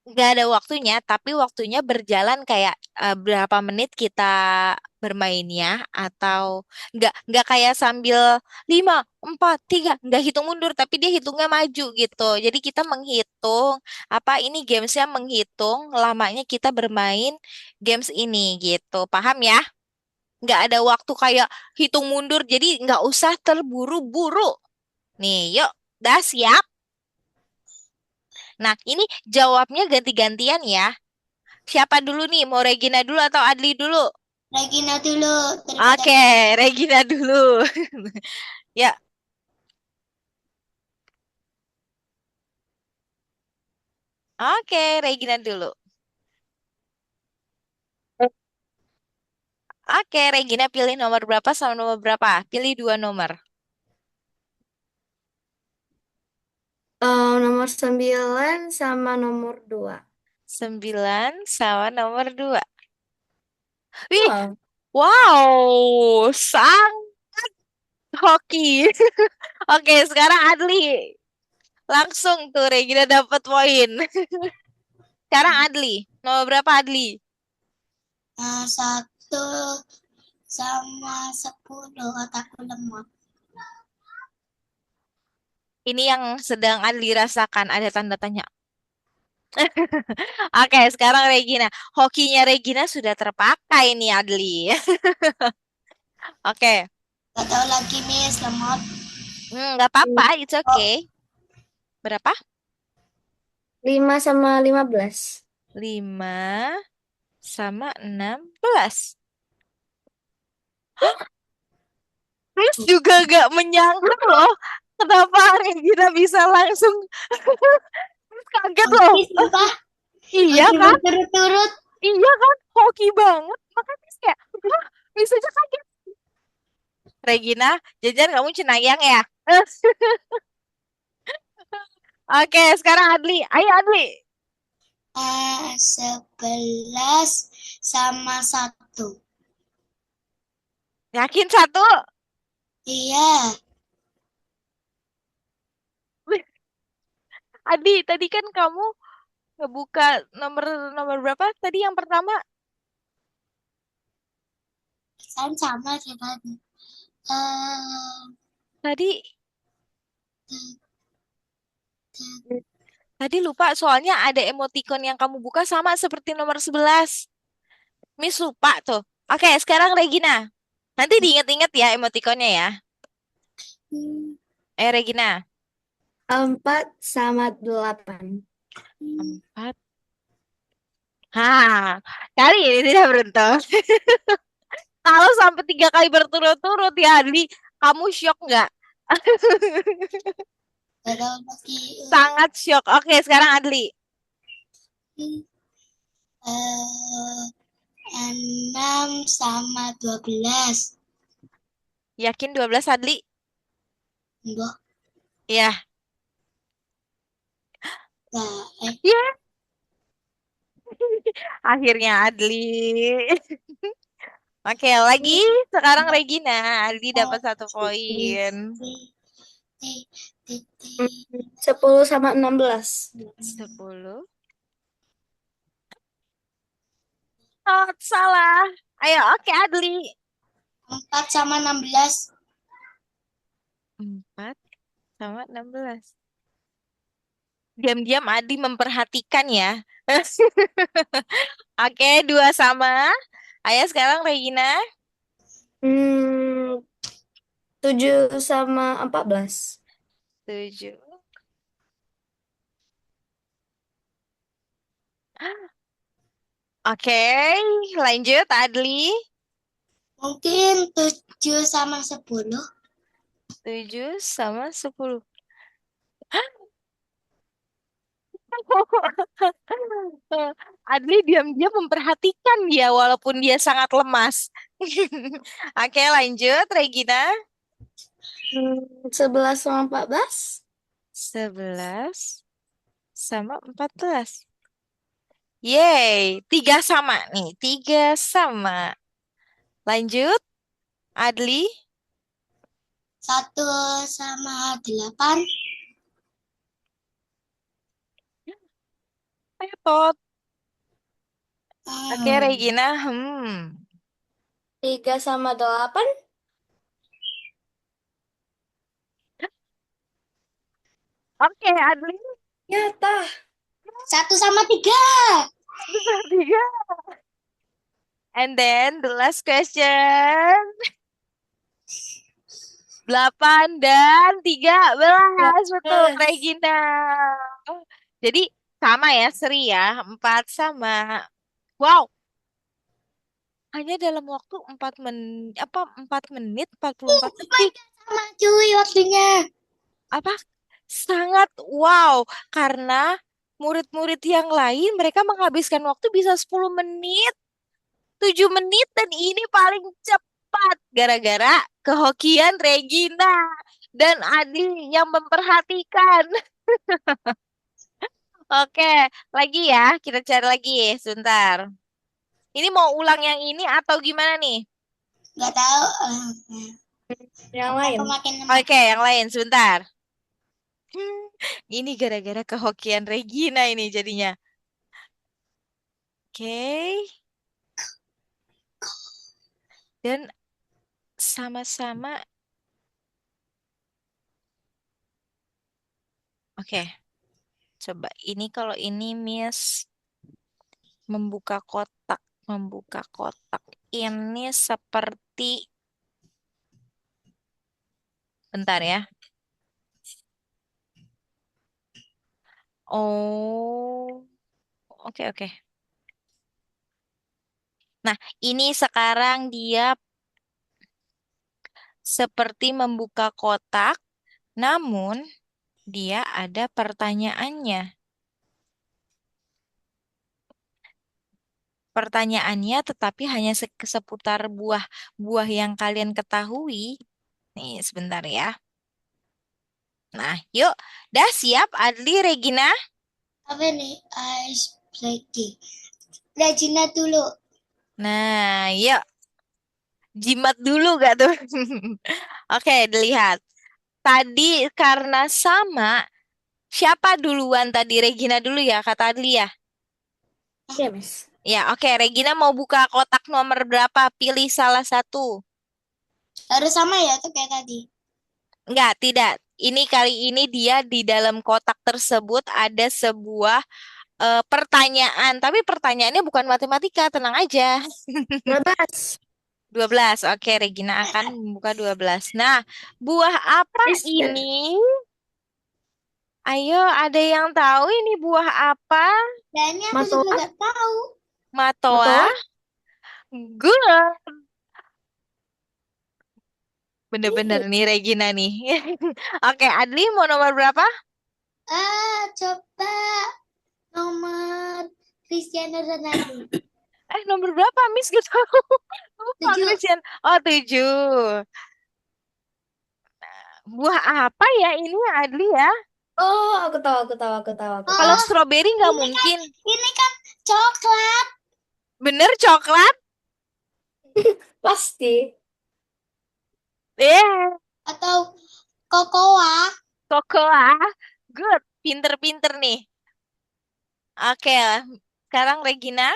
Nggak ada waktunya, tapi waktunya berjalan kayak berapa menit kita bermainnya atau nggak kayak sambil 5, 4, 3 nggak hitung mundur, tapi dia hitungnya maju gitu. Jadi kita menghitung apa ini gamesnya menghitung lamanya kita bermain games ini gitu. Paham ya? Nggak ada waktu kayak hitung mundur, jadi nggak usah terburu-buru. Nih, yuk, dah siap? Nah, ini jawabnya ganti-gantian ya. Siapa dulu nih? Mau Regina dulu atau Adli dulu? Regina dulu daripada Oke, Regina dulu. Ya, oke, Regina dulu. Oke, Regina pilih nomor berapa sama nomor berapa? Pilih dua nomor. Nomor 9 sama nomor 2. 9 sama nomor 2. Wih, Wow. wow, sang hoki. Oke, sekarang Adli. Langsung tuh Regina dapat poin. Sekarang Adli. Nomor berapa Adli? Satu sama 10 otakku lemot. Ini yang sedang Adli rasakan. Ada tanda tanya. Oke, sekarang Regina. Hokinya Regina sudah terpakai nih Adli. Oke. Gak tahu lagi Miss lemot. Nggak apa-apa, it's Oh, okay. Berapa? 5 sama 15. 5 sama 16. Terus juga gak menyangka loh. Kenapa Regina bisa langsung kaget loh. Oke, sumpah. Iya Oke, kan? berturut-turut. Iya kan? Hoki banget. Makanya kayak, wah, bisa aja kaget. Regina, jajan kamu cenayang ya? Oke, sekarang Adli. Ayo Adli. 11 sama 1. Yakin satu? Iya, Wih, Adi, tadi kan kamu ngebuka nomor nomor berapa? Tadi yang pertama. kan sama sih tadi. Eh, Tadi tadi lupa soalnya ada emoticon yang kamu buka sama seperti nomor 11. Miss lupa tuh. Oke, sekarang Regina. Nanti diinget-inget ya emoticonnya ya. hmm, Regina. 4 sama 8. hmm, 4. Hah, kali ini tidak beruntung. Kalau sampai 3 kali berturut-turut ya, Adi, kamu shock nggak? gak tahu lagi. Sangat shock. Oke, sekarang Adli. Hmm, eh, 6 sama 12. Yakin 12 Adli? Mbok, Ya. nah, Ya, akhirnya Adli. Oke, lagi sekarang mbok, Regina. Adli oh, dapat satu poin. 10 sama 16. 10. Oh, salah. Ayo, oke Adli. 4 sama 16. 4 sama 16. Diam-diam Adi memperhatikan ya. Oke, 2 sama. Ayo sekarang Regina. Hmm, 7 sama 14. 7. Oke, lanjut Adli. Mungkin 7 sama 10. 7 sama 10. Adli diam-diam memperhatikan dia walaupun dia sangat lemas. Oke, lanjut Regina. 11 sama 14. 11 sama 14. Yeay, 3 sama nih. 3 sama. Lanjut, Adli. 1 sama 8. Tetot. Oke, Hmm, Regina. 3 sama 8. Oke, Adli. Ya, tah. 1 sama 3. Besar 3. And then the last question. 8 dan 13. Betul, 12. Regina. Jadi sama ya, seri ya. 4 sama. Wow, hanya dalam waktu 4 menit 44 Oh my detik. God, sama cuy waktunya. Apa? Sangat wow. Karena murid-murid yang lain mereka menghabiskan waktu bisa 10 menit. 7 menit dan ini paling cepat gara-gara kehokian Regina dan Adi yang memperhatikan. Oke, lagi ya, kita cari lagi sebentar. Ini mau ulang yang ini atau gimana nih? Nggak tahu. Yang Apa lain. aku makin lemah? Oke, yang lain sebentar. Ini gara-gara kehokian Regina ini jadinya. Oke, dan sama-sama. Oke, coba ini kalau ini Miss membuka kotak, membuka kotak. Ini seperti, bentar ya. Oh, oke oke. Nah, ini sekarang dia seperti membuka kotak, namun dia ada pertanyaannya. Pertanyaannya tetapi hanya seputar buah-buah yang kalian ketahui. Nih, sebentar ya. Nah, yuk. Dah siap, Adli, Regina? Apa nih? Ice breaking. Regina dulu. Nah, yuk. Jimat dulu gak tuh? Oke, dilihat. Tadi karena sama, siapa duluan tadi? Regina dulu ya, kata Adli ya? Iya, Miss. Ya, oke. Regina mau buka kotak nomor berapa? Pilih salah satu. Harus sama ya tuh kayak tadi. Enggak, tidak. Ini kali ini dia di dalam kotak tersebut ada sebuah pertanyaan. Tapi pertanyaannya bukan matematika, tenang aja. 12. 12. Oke, Regina akan membuka 12. Nah, buah apa Miss, ini? Ayo, ada yang tahu ini buah apa? Dan ini aku juga Matoa? nggak tahu. Matoa? Matoa? Good. Bener-bener Ih, nih Regina nih. Oke, Adli mau nomor berapa? Coba nomor Cristiano Ronaldo. Nomor berapa, Miss? Gak tahu. Lupa, 7. Christian. Oh, 7. Buah apa ya ini, Adli ya? oh, aku tahu, aku tahu, aku tahu, aku Kalau tahu. Oh, stroberi nggak ini kan mungkin. ini kan coklat Bener, coklat? Pasti. Eh, atau kokoa. cocoa. Good. Pinter-pinter nih. Oke, sekarang Regina.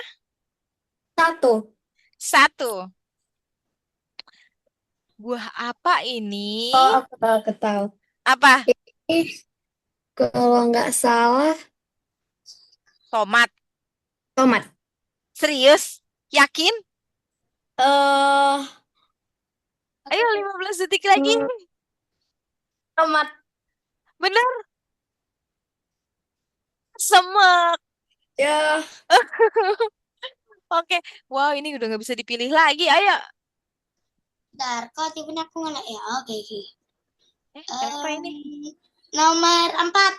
1. 1. Buah apa ini? Oh, aku tahu, aku tahu. Apa? Ih, kalau nggak salah, Tomat. tomat. Serius? Yakin? Eh, Ayo, apa ya? 15 detik lagi. Hmm, tomat. Bener? Semek. Ya, Oke. Wow, ini udah nggak bisa dipilih lagi. Ayo. Bentar, kok tipe aku ngelak ya? Oke, oke. Kenapa Em, ini? nomor 4.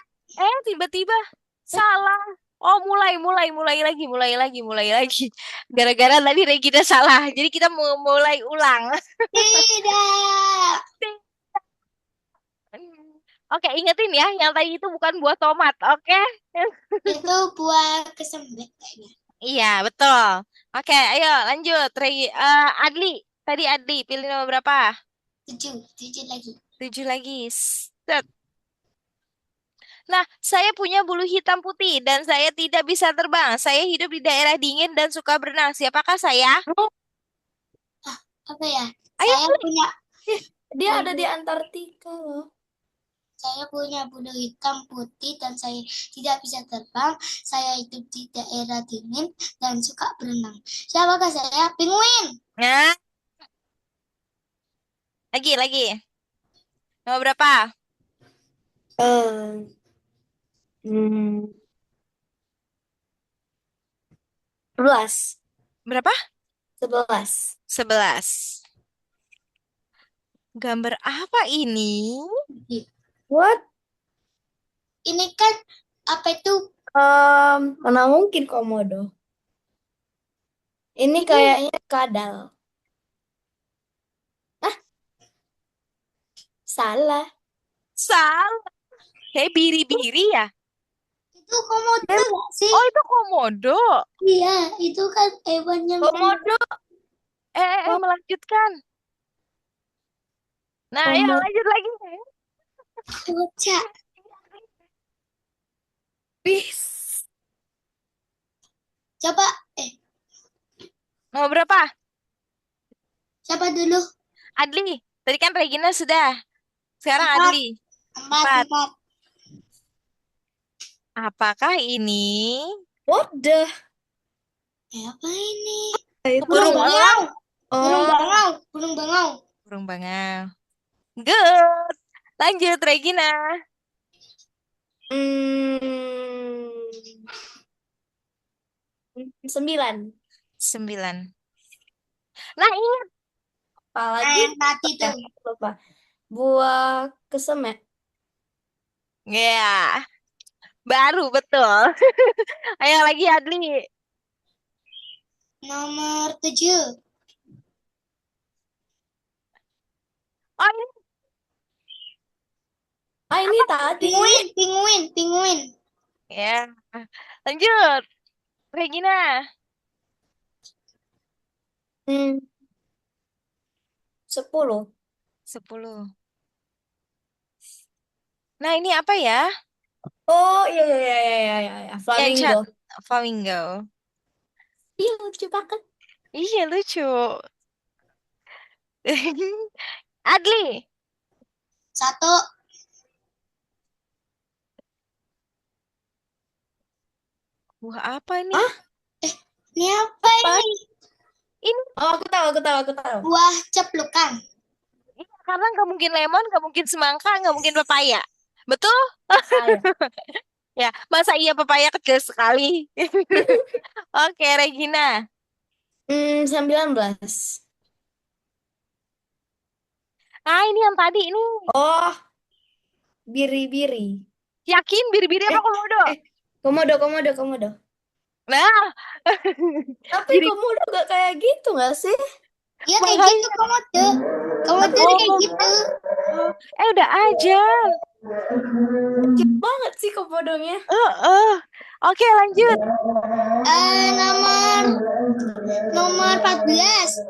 Tiba-tiba salah. Oh, mulai lagi, mulai lagi. Gara-gara tadi Regina salah. Jadi kita mau mulai ulang. Tidak. Oke, ingetin ya, yang tadi itu bukan buah tomat, oke? Itu buah kesembek kayaknya. Iya, betul. Oke, ayo lanjut. Adli, tadi Adli, pilih nomor berapa? 7. 7 lagi. 7 lagi. Set. Nah, saya punya bulu hitam putih dan saya tidak bisa terbang. Saya hidup di daerah dingin dan suka berenang. Siapakah saya? oh, Apa ya? Ayo, Saya Adli. punya dia ada di bulu Antartika loh. Saya punya bulu hitam putih dan saya tidak bisa terbang. Saya hidup di daerah dingin dan suka berenang. Siapakah saya? Penguin. Nah, lagi. Nomor berapa? Eh, hmm, 11. Berapa? 11. 11. Gambar apa ini? What? Ini kan apa itu? Mana mungkin komodo? Ini Ini kayaknya kadal. Ah, salah. salah. Kayak biri-biri ya. Itu komodo Dem, nggak sih? Oh, itu komodo. Iya, itu kan hewan yang komodo. komodo. Oh, Melanjutkan. Nah, ayo komodo. lanjut lagi. Bocah. Bis. Coba, eh, Nomor berapa? siapa dulu? Adli. Tadi kan Regina sudah. Sekarang Empat, Adli. empat, Empat. empat. Apakah ini What the? Apa ini? Itu Burung burung bangau. elang? Burung oh, bangau. Burung bangau. Burung bangau. Good. Lanjut, Regina. hmm, 9. 9. Nah, ingat. Nah, Apalagi yang tadi ya, tuh. lupa. Buah kesemek. Ya, baru betul. Ayo lagi, Adli. Nomor 7. Oh, ini Ah, ini apa? tadi. Pinguin, pinguin, pinguin. Ya. Lanjut, Regina. Hmm, 10. 10. Nah, ini apa ya? Oh, iya, iya, iya, iya, iya, iya, iya. Yang Flamingo. cat flamingo. Iya, lucu banget. Iya, lucu. Adli. 1. Wah, apa ini? Ah, Ini apa apa? ini? Ini Oh, aku tahu, aku tahu, aku tahu. Buah ceplukan. iya, karena nggak mungkin lemon, nggak mungkin semangka, nggak mungkin pepaya. Betul? Salah. Ya, masa iya pepaya kecil sekali? Oke, Regina. 19. Ah, ini yang tadi ini. Oh, biri-biri. Yakin biri-biri apa Eh, komodo? eh, komodo, komodo, komodo. Nah, Tapi biri komodo gak kayak gitu gak sih? Iya kayak gitu makanya. komodo. Komodo tuh kayak Oh, gitu. oh. Udah aja. Kecil banget sih komodonya. Oke, lanjut. Nomor nomor 14.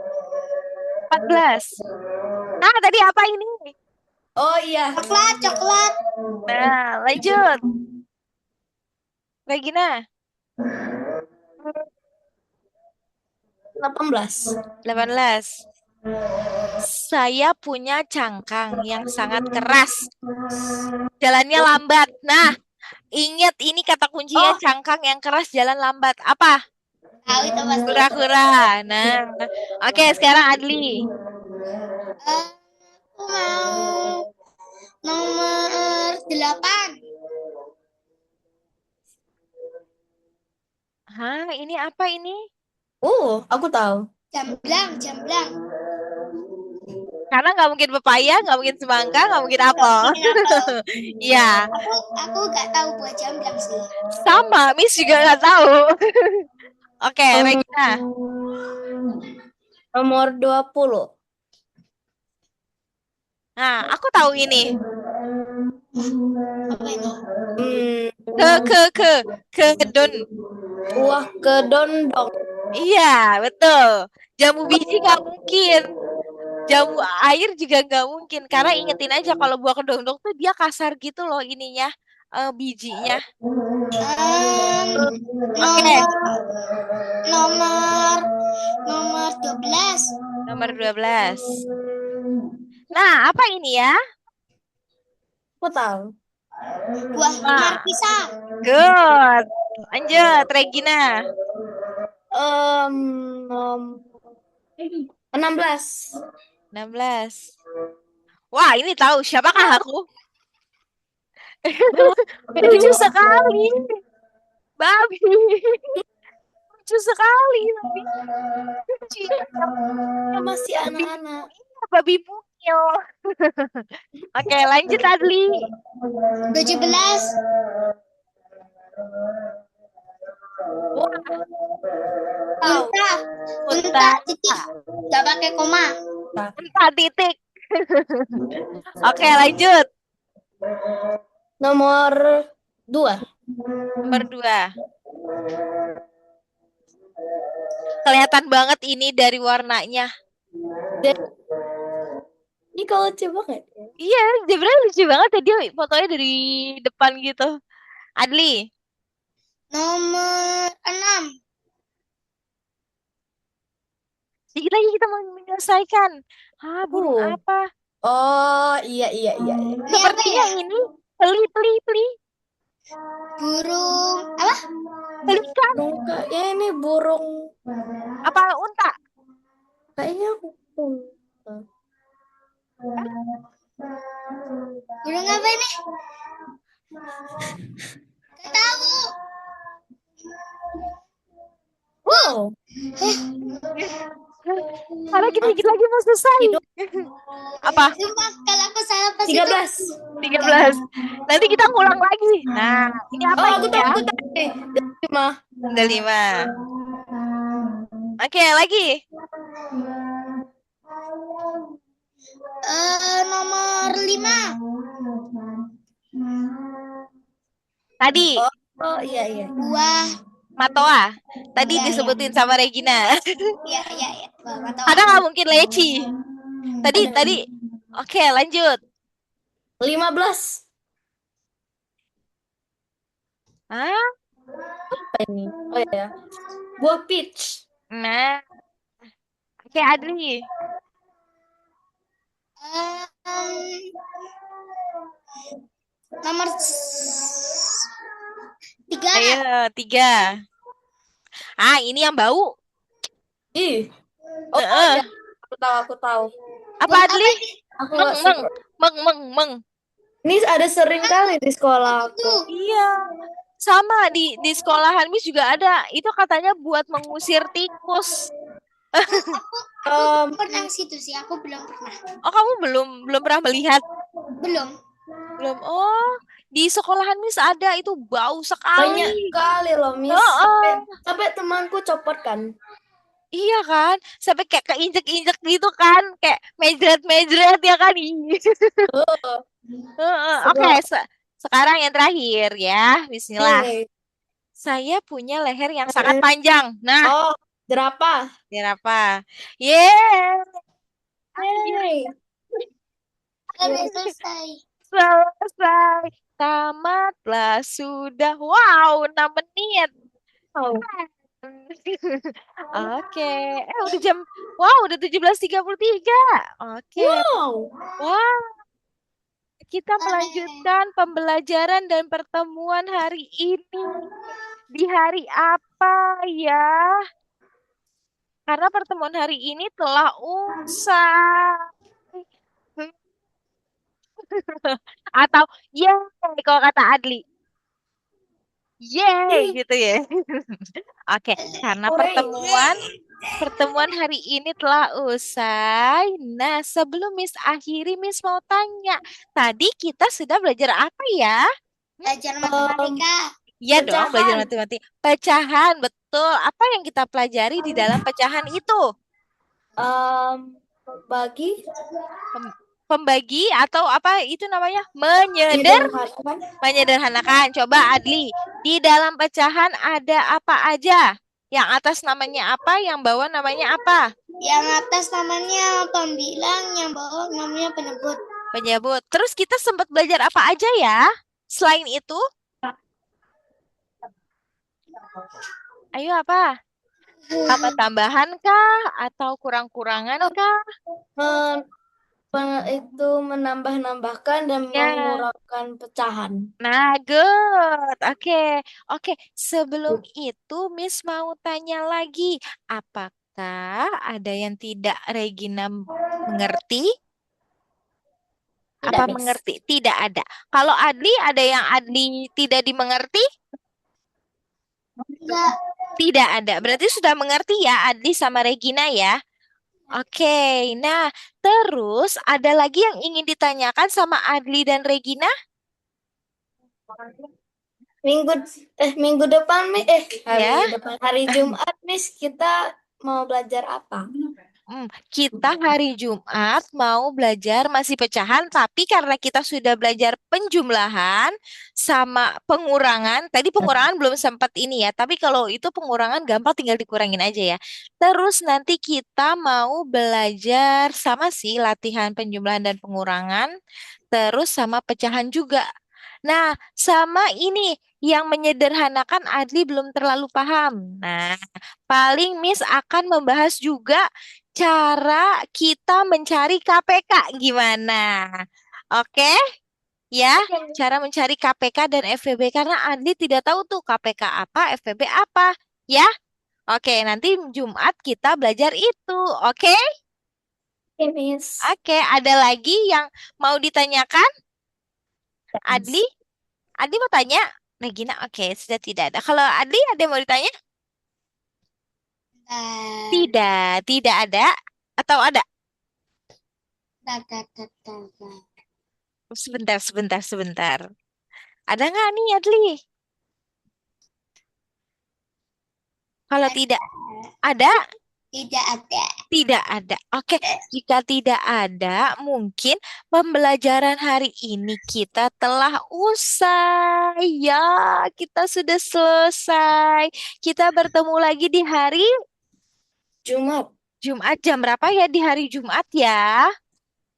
14. Nah, tadi apa ini? Oh iya, Coklat, coklat. Nah, lanjut. Regina. 18. 18. Saya punya cangkang yang sangat keras. Jalannya lambat. Nah, ingat ini kata kuncinya Oh, cangkang yang keras jalan lambat. Apa? Tahu itu pasti. Kura-kura. Nah, oke sekarang Adli. Aku mau nomor 8. Hah, ini apa ini? aku tahu. Jamblang, jamblang. Karena nggak mungkin pepaya, nggak mungkin semangka, nggak mungkin Gak apel. mungkin apel. Iya, Aku gak tahu buah jamblang sih. sama. Miss juga nggak tahu. Oke, Em, Regina. nomor 20. Nah, aku tahu ini. Apa ini? Ke, Hmm, ke, ke, kedon. buah kedondong. Iya, betul. Jamu biji nggak mungkin. Jamu air juga nggak mungkin. Karena ingetin aja kalau buah kedondong tuh dia kasar gitu loh ininya, bijinya. Oke, Nomor nomor nomor 12. nomor 12. Nah, apa ini ya? Aku tahu. Buah Wah, markisa. good. Lanjut, Regina. Nom 16. 16. Wah, ini tahu siapakah aku? Lucu sekali. Babi. Lucu sekali, babi. Lucu ya. Masih Babi. anak-anak. Iya, babi mungil. Oke, lanjut Adli. 17. Wah, Unta. Unta. Unta titik. Gak pakai koma. Unta titik. Oke, lanjut. Nomor 2. Nomor 2. Kelihatan banget ini dari warnanya. Ini kalau coba nggak? Iya, sebenarnya lucu banget ya dia fotonya dari depan gitu. Adli, Nomor 6. dikit lagi kita mau menyelesaikan. Burung apa? Oh, iya. Ini apa Sepertinya ya? ini peli. Burung apa? Pelikan. Ya ini burung. Apa unta? Kayaknya Burung apa ini? Gak tahu. wow. Karena kita dikit lagi mau selesai. Apa? Sumpah kalau aku salah pas 13. 13. Nanti kita ngulang lagi. Nah, ini apa Oh, ini aku ya? tahu tadi. 5. Ada 5. Oke, lagi. Nomor 5. Tadi, Oh, iya. Buah. Matoa. Tadi Iya, disebutin sama Regina. Iya. Buah matoa. Ada nggak mungkin leci? Tadi. Oke, lanjut. 15. Ah, Apa ini? Oh ya. Buah peach. nah. Oke, Adli. Nomor 3. Ayo, 3. Ini yang bau. Ih. Oh Heeh. iya. Aku tahu. Apa Buat Adli? apa sih? Aku Meng, nggak meng, suka. meng. Ini ada sering kali di sekolah aku. Tuh. Iya. Sama di sekolahan Miss juga ada. Itu katanya buat mengusir tikus. Aku pernah ke situ sih. Aku belum pernah. Oh, kamu belum pernah melihat? Belum. Belum. Oh, di sekolahan Miss ada itu bau Banyak sekali. kali loh, Miss. Oh. Sampai temanku copot kan. Iya kan? Sampai kayak keinjek-injek gitu kan. Kayak mejret-mejret ya kan. Ih. Oke, Seru. sekarang yang terakhir ya. Bismillah. Nih. Saya punya leher yang sangat panjang. Nah, Oh, jerapah. biar apa? Yeay. Yeay. Udah selesai. Selesai. Tamatlah sudah. Wow, 6 menit. Oh. Oke. Udah 17.33. Oke. Wow. Wah, kita melanjutkan pembelajaran dan pertemuan hari ini. Di hari apa ya? Karena pertemuan hari ini telah usai. Atau yeay kalau kata Adli. Yeay gitu ya. Oke, karena Hooray. pertemuan hari ini telah usai. Nah, sebelum Miss akhiri, Miss mau tanya. Tadi kita sudah belajar apa ya? Belajar matematika. Iya dong, belajar Pecahan. matematika. Pecahan, betul. Apa yang kita pelajari di dalam pecahan itu? Bagi Pembagi atau apa itu namanya? menyederhanakan. Menyederhanakan. Coba Adli, di dalam pecahan ada apa aja? Yang atas namanya apa? Yang bawah namanya apa? Yang atas namanya pembilang, yang bawah namanya penyebut. Penyebut. Terus kita sempat belajar apa aja ya? Selain itu, ayo apa? Tambah-tambahan kah? Atau kurang-kurangan kah? Itu menambah-nambahkan dan Ya. mengurangkan pecahan. Nah, good. Oke. Sebelum itu, Miss mau tanya lagi. Apakah ada yang tidak Regina mengerti? Tidak, Apa Miss. mengerti? Tidak ada. Kalau Adli, ada yang Adli tidak dimengerti? Enggak. Tidak ada. Berarti sudah mengerti ya Adli sama Regina ya? Oke. Nah, terus ada lagi yang ingin ditanyakan sama Adli dan Regina? Minggu minggu depan Ya. hari Jumat Miss kita mau belajar apa? Kita hari Jumat mau belajar masih pecahan, tapi karena kita sudah belajar penjumlahan sama pengurangan, tadi pengurangan belum sempat ini ya, tapi kalau itu pengurangan gampang tinggal dikurangin aja ya. Terus nanti kita mau belajar sama sih latihan penjumlahan dan pengurangan, terus sama pecahan juga. Nah, sama ini yang menyederhanakan Adli belum terlalu paham. Nah, paling Miss akan membahas juga cara kita mencari KPK gimana? Oke, ya, cara mencari KPK dan FVB karena Andi tidak tahu tuh KPK apa, FVB apa, ya. Oke, nanti Jumat kita belajar itu. Oke, Oke, Miss. oke. Ada lagi yang mau ditanyakan, Adli? Adli mau tanya? Regina, oke, sudah tidak ada. Kalau Adli ada yang mau ditanya? Dan Tidak, tidak ada. Atau ada? da. Sebentar, sebentar, sebentar. Ada nggak nih, Adli? Kalau tidak ada, Tidak ada. tidak ada. Oke, jika tidak ada, mungkin pembelajaran hari ini kita telah usai. Ya, kita sudah selesai. Kita bertemu lagi di hari Jumat Jumat. Jam berapa ya di hari Jumat ya?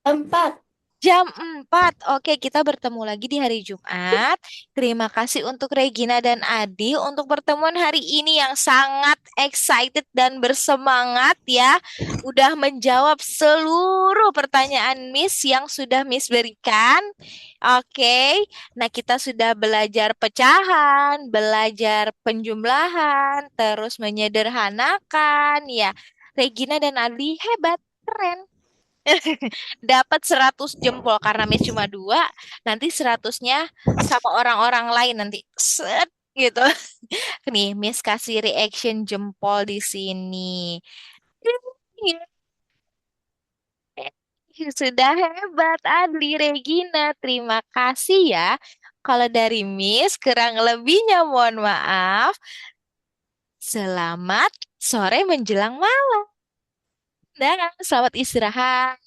4. Jam 4. Oke, kita bertemu lagi di hari Jumat. Terima kasih untuk Regina dan Adi untuk pertemuan hari ini yang sangat excited dan bersemangat ya. Udah menjawab seluruh pertanyaan Miss yang sudah Miss berikan. Oke, nah kita sudah belajar pecahan, belajar penjumlahan, terus menyederhanakan ya. Regina dan Adi hebat, keren. Dapat 100 jempol karena Miss cuma dua, nanti 100-nya sama orang-orang lain nanti set gitu. Nih, Miss kasih reaction jempol di sini. Sudah hebat, Adli Regina. Terima kasih ya. Kalau dari Miss, kurang lebihnya mohon maaf. Selamat sore menjelang malam. Dan selamat istirahat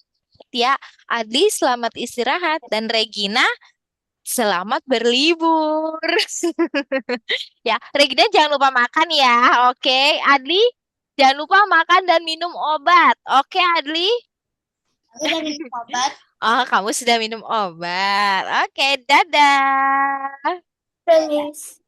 ya. Adli selamat istirahat. Dan Regina selamat berlibur. Ya, Regina jangan lupa makan ya. Oke, Adli, jangan lupa makan dan minum obat. Oke, Adli. Aku udah minum obat. Oh, kamu sudah minum obat. Oke, dadah. Miss.